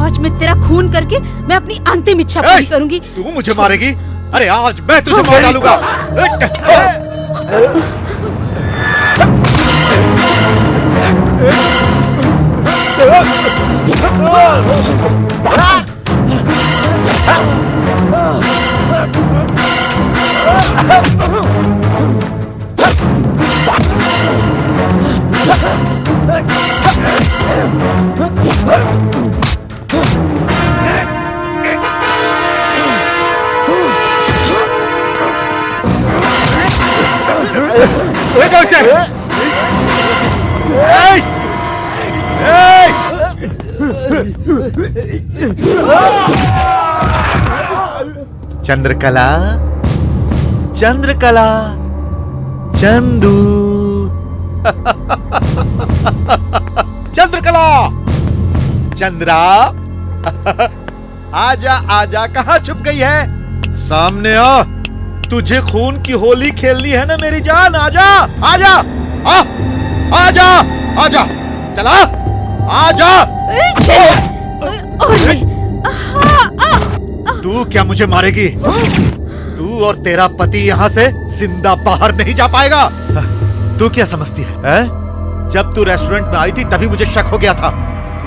आज मैं तेरा खून करके मैं अपनी अंतिम इच्छा पूरी करूंगी। तू मुझे मारेगी? अरे आज मैं तुझे मार डालूंगा। चंद्रकला, चंद्रकला, चंदू, चंद्रकला, चंद्रा, आजा आजा, कहाँ छुप गई है? सामने आ, तुझे खून की होली खेलनी है ना मेरी जान। आजा आजा, आजा आजा, चला आजा। तू क्या मुझे मारेगी? तू और तेरा पति यहाँ से जिंदा बाहर नहीं जा पाएगा। तू क्या समझती है? जब तू रेस्टोरेंट में आई थी तभी मुझे शक हो गया था,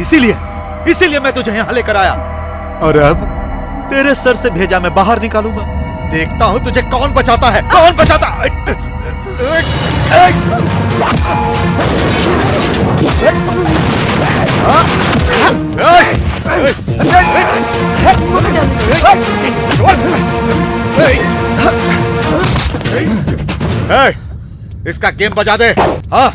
इसीलिए मैं तुझे यहाँ लेकर आया। और अब तेरे सर से भेजा मैं बाहर निकालूंगा। देखता हूँ तुझे कौन बचाता है, कौन बचाता। इसका गेम बजा दे। हाँ,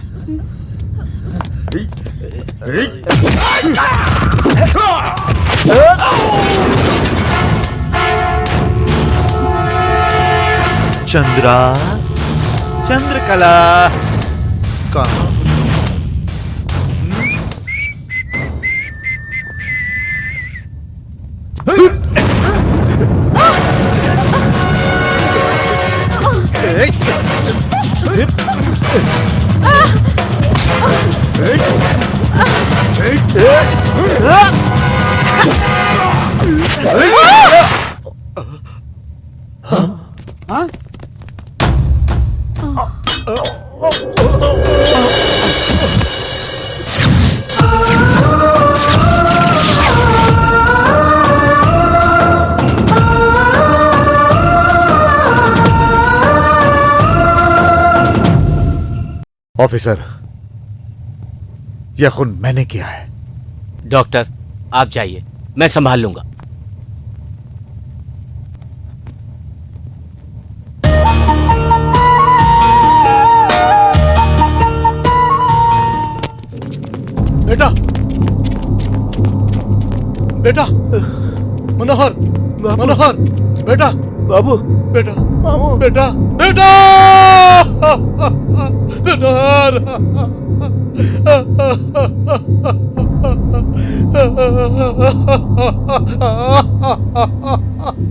चंद्रा, चंद्रकला, कहाँ? ऑफिसर, यह खून मैंने किया है। डॉक्टर, आप जाइए, मैं संभाल लूंगा। बेटा, बेटा, मनोहर, मनोहर, बेटा, बाबू, बेटा, मामू, बेटा, बेटा, मनोहर।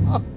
हाँ